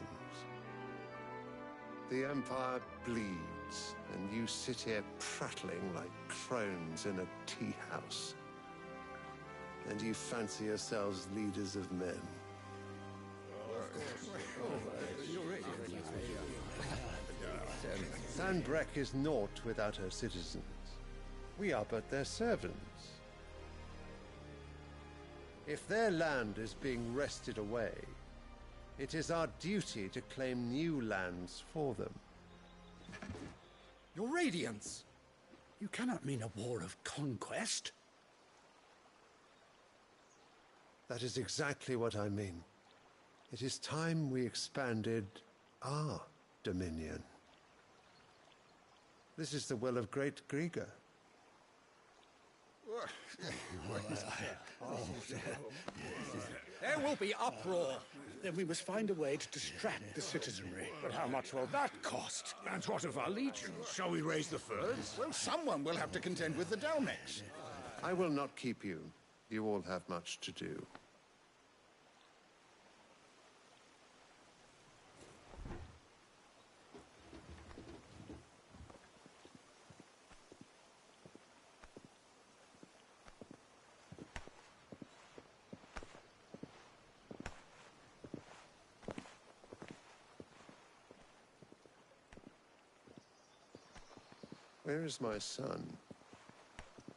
The Empire bleeds, and you sit here prattling like crones in a tea house. And you fancy yourselves leaders of men. Sanbreque is naught without her citizens. We are but their servants. If their land is being wrested away, it is our duty to claim new lands for them. Your Radiance! You cannot mean a war of conquest. That is exactly what I mean. It is time we expanded our dominion. This is the will of great Grieger. There will be uproar. Then we must find a way to distract the citizenry. But how much will that cost? And what of our legions? Shall we raise the furs? Well, someone will have to contend with the Dalmex. I will not keep you. You all have much to do. Where is my son?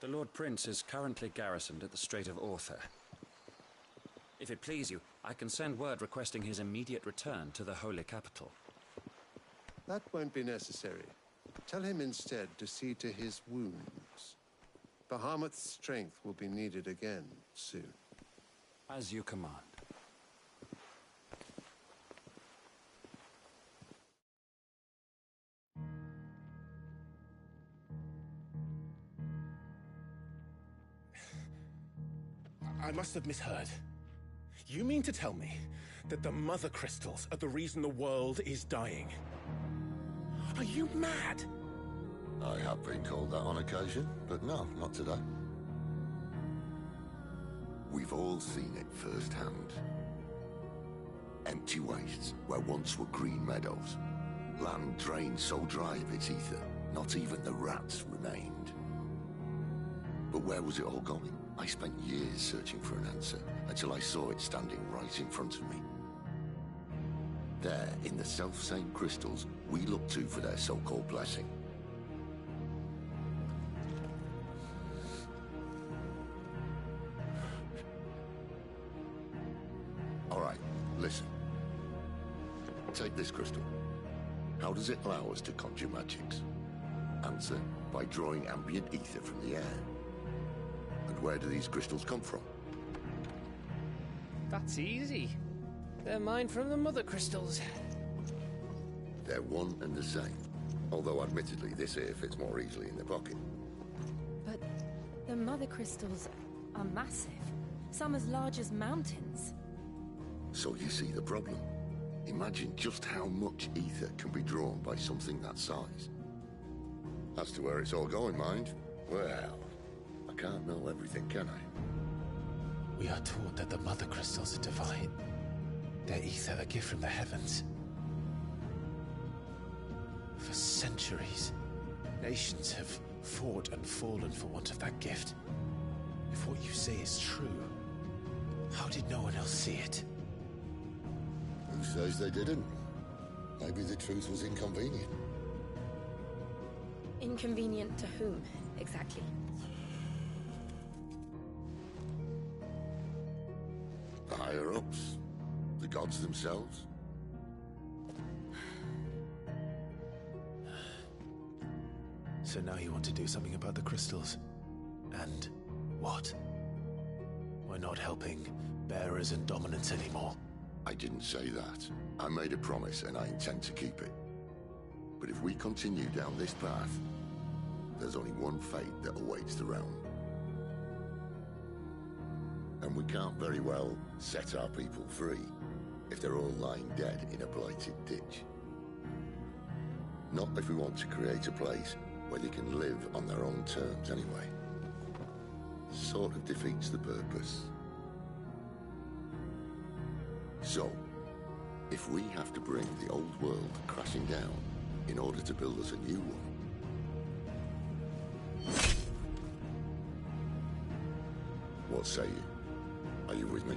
The Lord Prince is currently garrisoned at the Strait of Author. If it please you, I can send word requesting his immediate return to the Holy Capital. That won't be necessary. Tell him instead to see to his wounds. Bahamut's strength will be needed again soon. As you command. I must have misheard. You mean to tell me that the Mother Crystals are the reason the world is dying? Are you mad? I have been called that on occasion, but no, not today. We've all seen it firsthand. Empty wastes where once were green meadows. Land drained so dry of its ether, not even the rats remained. But where was it all going? I spent years searching for an answer, until I saw it standing right in front of me. There, in the self-same crystals we look to for their so-called blessing. All right, listen. Take this crystal. How does it allow us to conjure magics? Answer, by drawing ambient ether from the air. And where do these crystals come from? That's easy. They're mine from the Mother Crystals. They're one and the same. Although admittedly this here fits more easily in the pocket. But the Mother Crystals are massive. Some as large as mountains. So you see the problem. Imagine just how much ether can be drawn by something that size. As to where it's all going, mind, well, I can't know everything, can I? We are taught that the mother crystals are divine. Their ether a gift from the heavens. For centuries, nations have fought and fallen for want of that gift. If what you say is true, how did no one else see it? Who says they didn't? Maybe the truth was inconvenient. Inconvenient to whom, exactly? The higher-ups, the gods themselves. So now you want to do something about the crystals. And what? We're not helping bearers and dominants anymore. I didn't say that. I made a promise and I intend to keep it. But if we continue down this path, there's only one fate that awaits the realm. And we can't very well set our people free if they're all lying dead in a blighted ditch. Not if we want to create a place where they can live on their own terms anyway. Sort of defeats the purpose. So, if we have to bring the old world crashing down in order to build us a new one, what say you? Are you with me?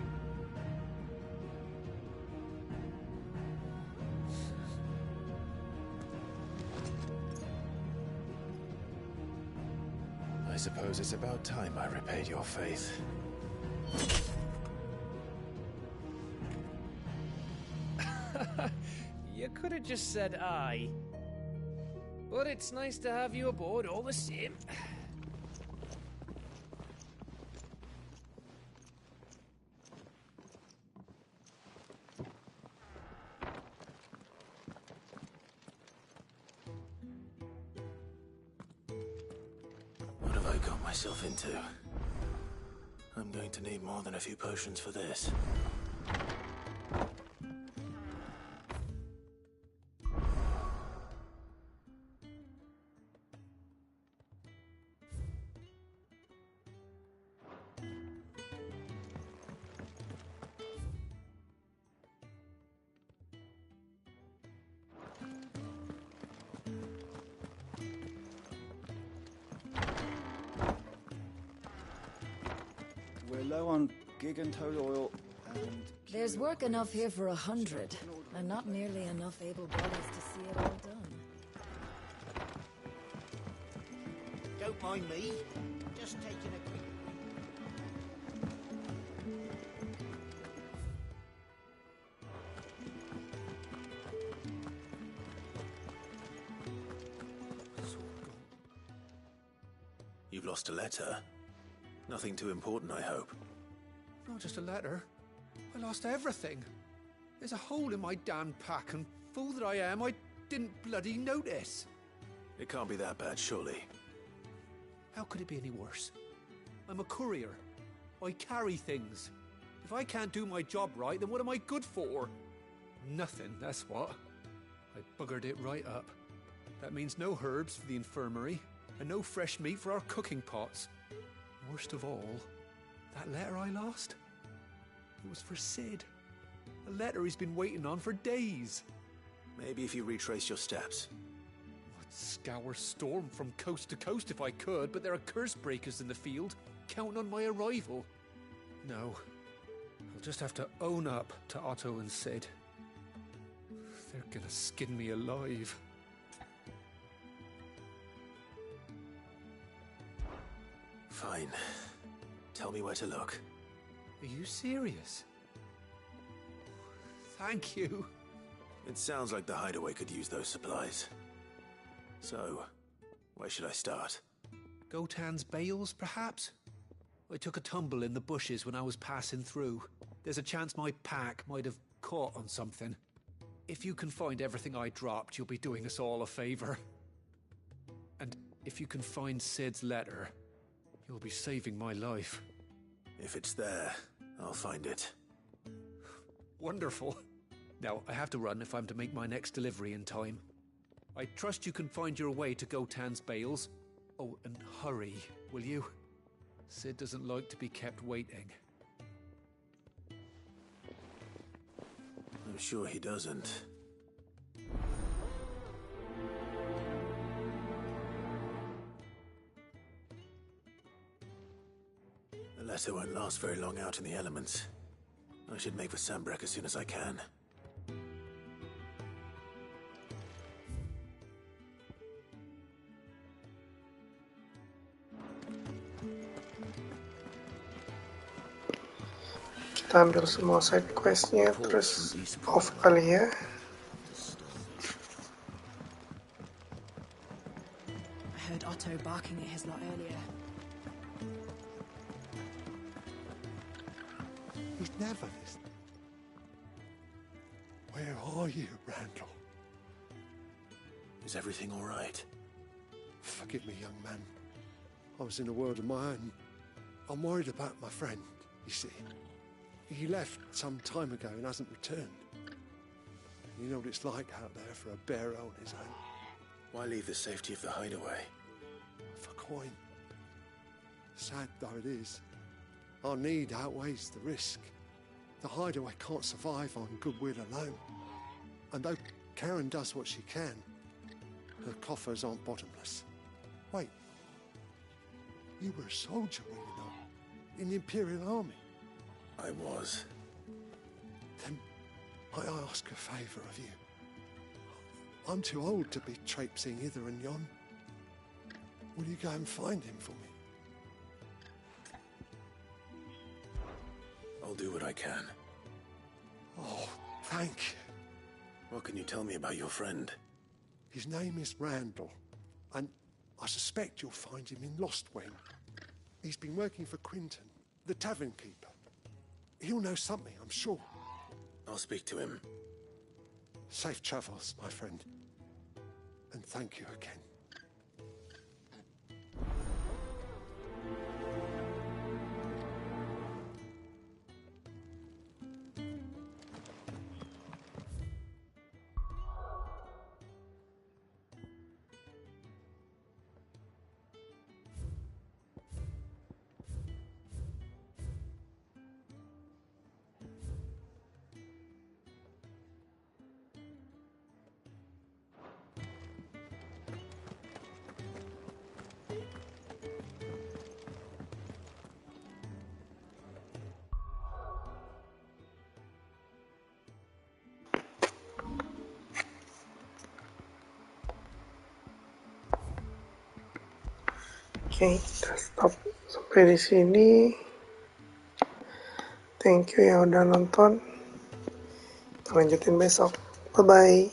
I suppose it's about time I repaid your faith. You could have just said aye. But it's nice to have you aboard all the same. What have I got myself into? I'm going to need more than a few potions for this. We're low on gig and toad oil, and... There's work enough here for 100, and not nearly enough able bodies to see it all done. Don't mind me. Just taking a quick... You've lost a letter? Nothing too important, I hope. Not just a letter. I lost everything. There's a hole in my damn pack, and fool that I am, I didn't bloody notice. It can't be that bad, surely. How could it be any worse? I'm a courier. I carry things. If I can't do my job right, then what am I good for? Nothing, that's what. I buggered it right up. That means no herbs for the infirmary, and no fresh meat for our cooking pots. Worst of all, that letter I lost, it was for Sid. A letter he's been waiting on for days. Maybe if you retrace your steps. I'd scour Storm from coast to coast if I could, but there are curse breakers in the field, counting on my arrival. No, I'll just have to own up to Otto and Sid. They're gonna skin me alive. Fine. Tell me where to look. Are you serious? Thank you. It sounds like the hideaway could use those supplies. So, where should I start? Gotan's bales, perhaps? I took a tumble in the bushes when I was passing through. There's a chance my pack might have caught on something. If you can find everything I dropped, you'll be doing us all a favor. And if you can find Sid's letter, you'll be saving my life. If it's there, I'll find it. Wonderful. Now, I have to run if I'm to make my next delivery in time. I trust you can find your way to Gotan's bales. Oh, and hurry, will you? Sid doesn't like to be kept waiting. I'm sure he doesn't. The letter won't last very long out in the elements. I should make for Sambrek as soon as I can. Kita ambil semua side questnya, terus off kali ya. I heard Otto barking at his lot earlier. He's never listened. Where are you, Randall? Is everything all right? Forgive me, young man. I was in a world of my own. I'm worried about my friend, you see. He left some time ago and hasn't returned. You know what it's like out there for a bear on his own. Why leave the safety of the hideaway? For coin. Sad though it is, our need outweighs the risk. The hideaway can't survive on goodwill alone. And though Karen does what she can, her coffers aren't bottomless. Wait. You were a soldier, were you not? In the Imperial Army? I was. Then I ask a favour of you. I'm too old to be traipsing hither and yon. Will you go and find him for me? I'll do what I can. Oh, thank you. What can you tell me about your friend? His name is Randall, and I suspect you'll find him in Lostwing. He's been working for Quinton, the tavern keeper. He'll know something, I'm sure. I'll speak to him. Safe travels, my friend. And thank you again. Oke, kita stop sampai di sini. Thank you yang udah nonton. Kita lanjutin besok. Bye-bye.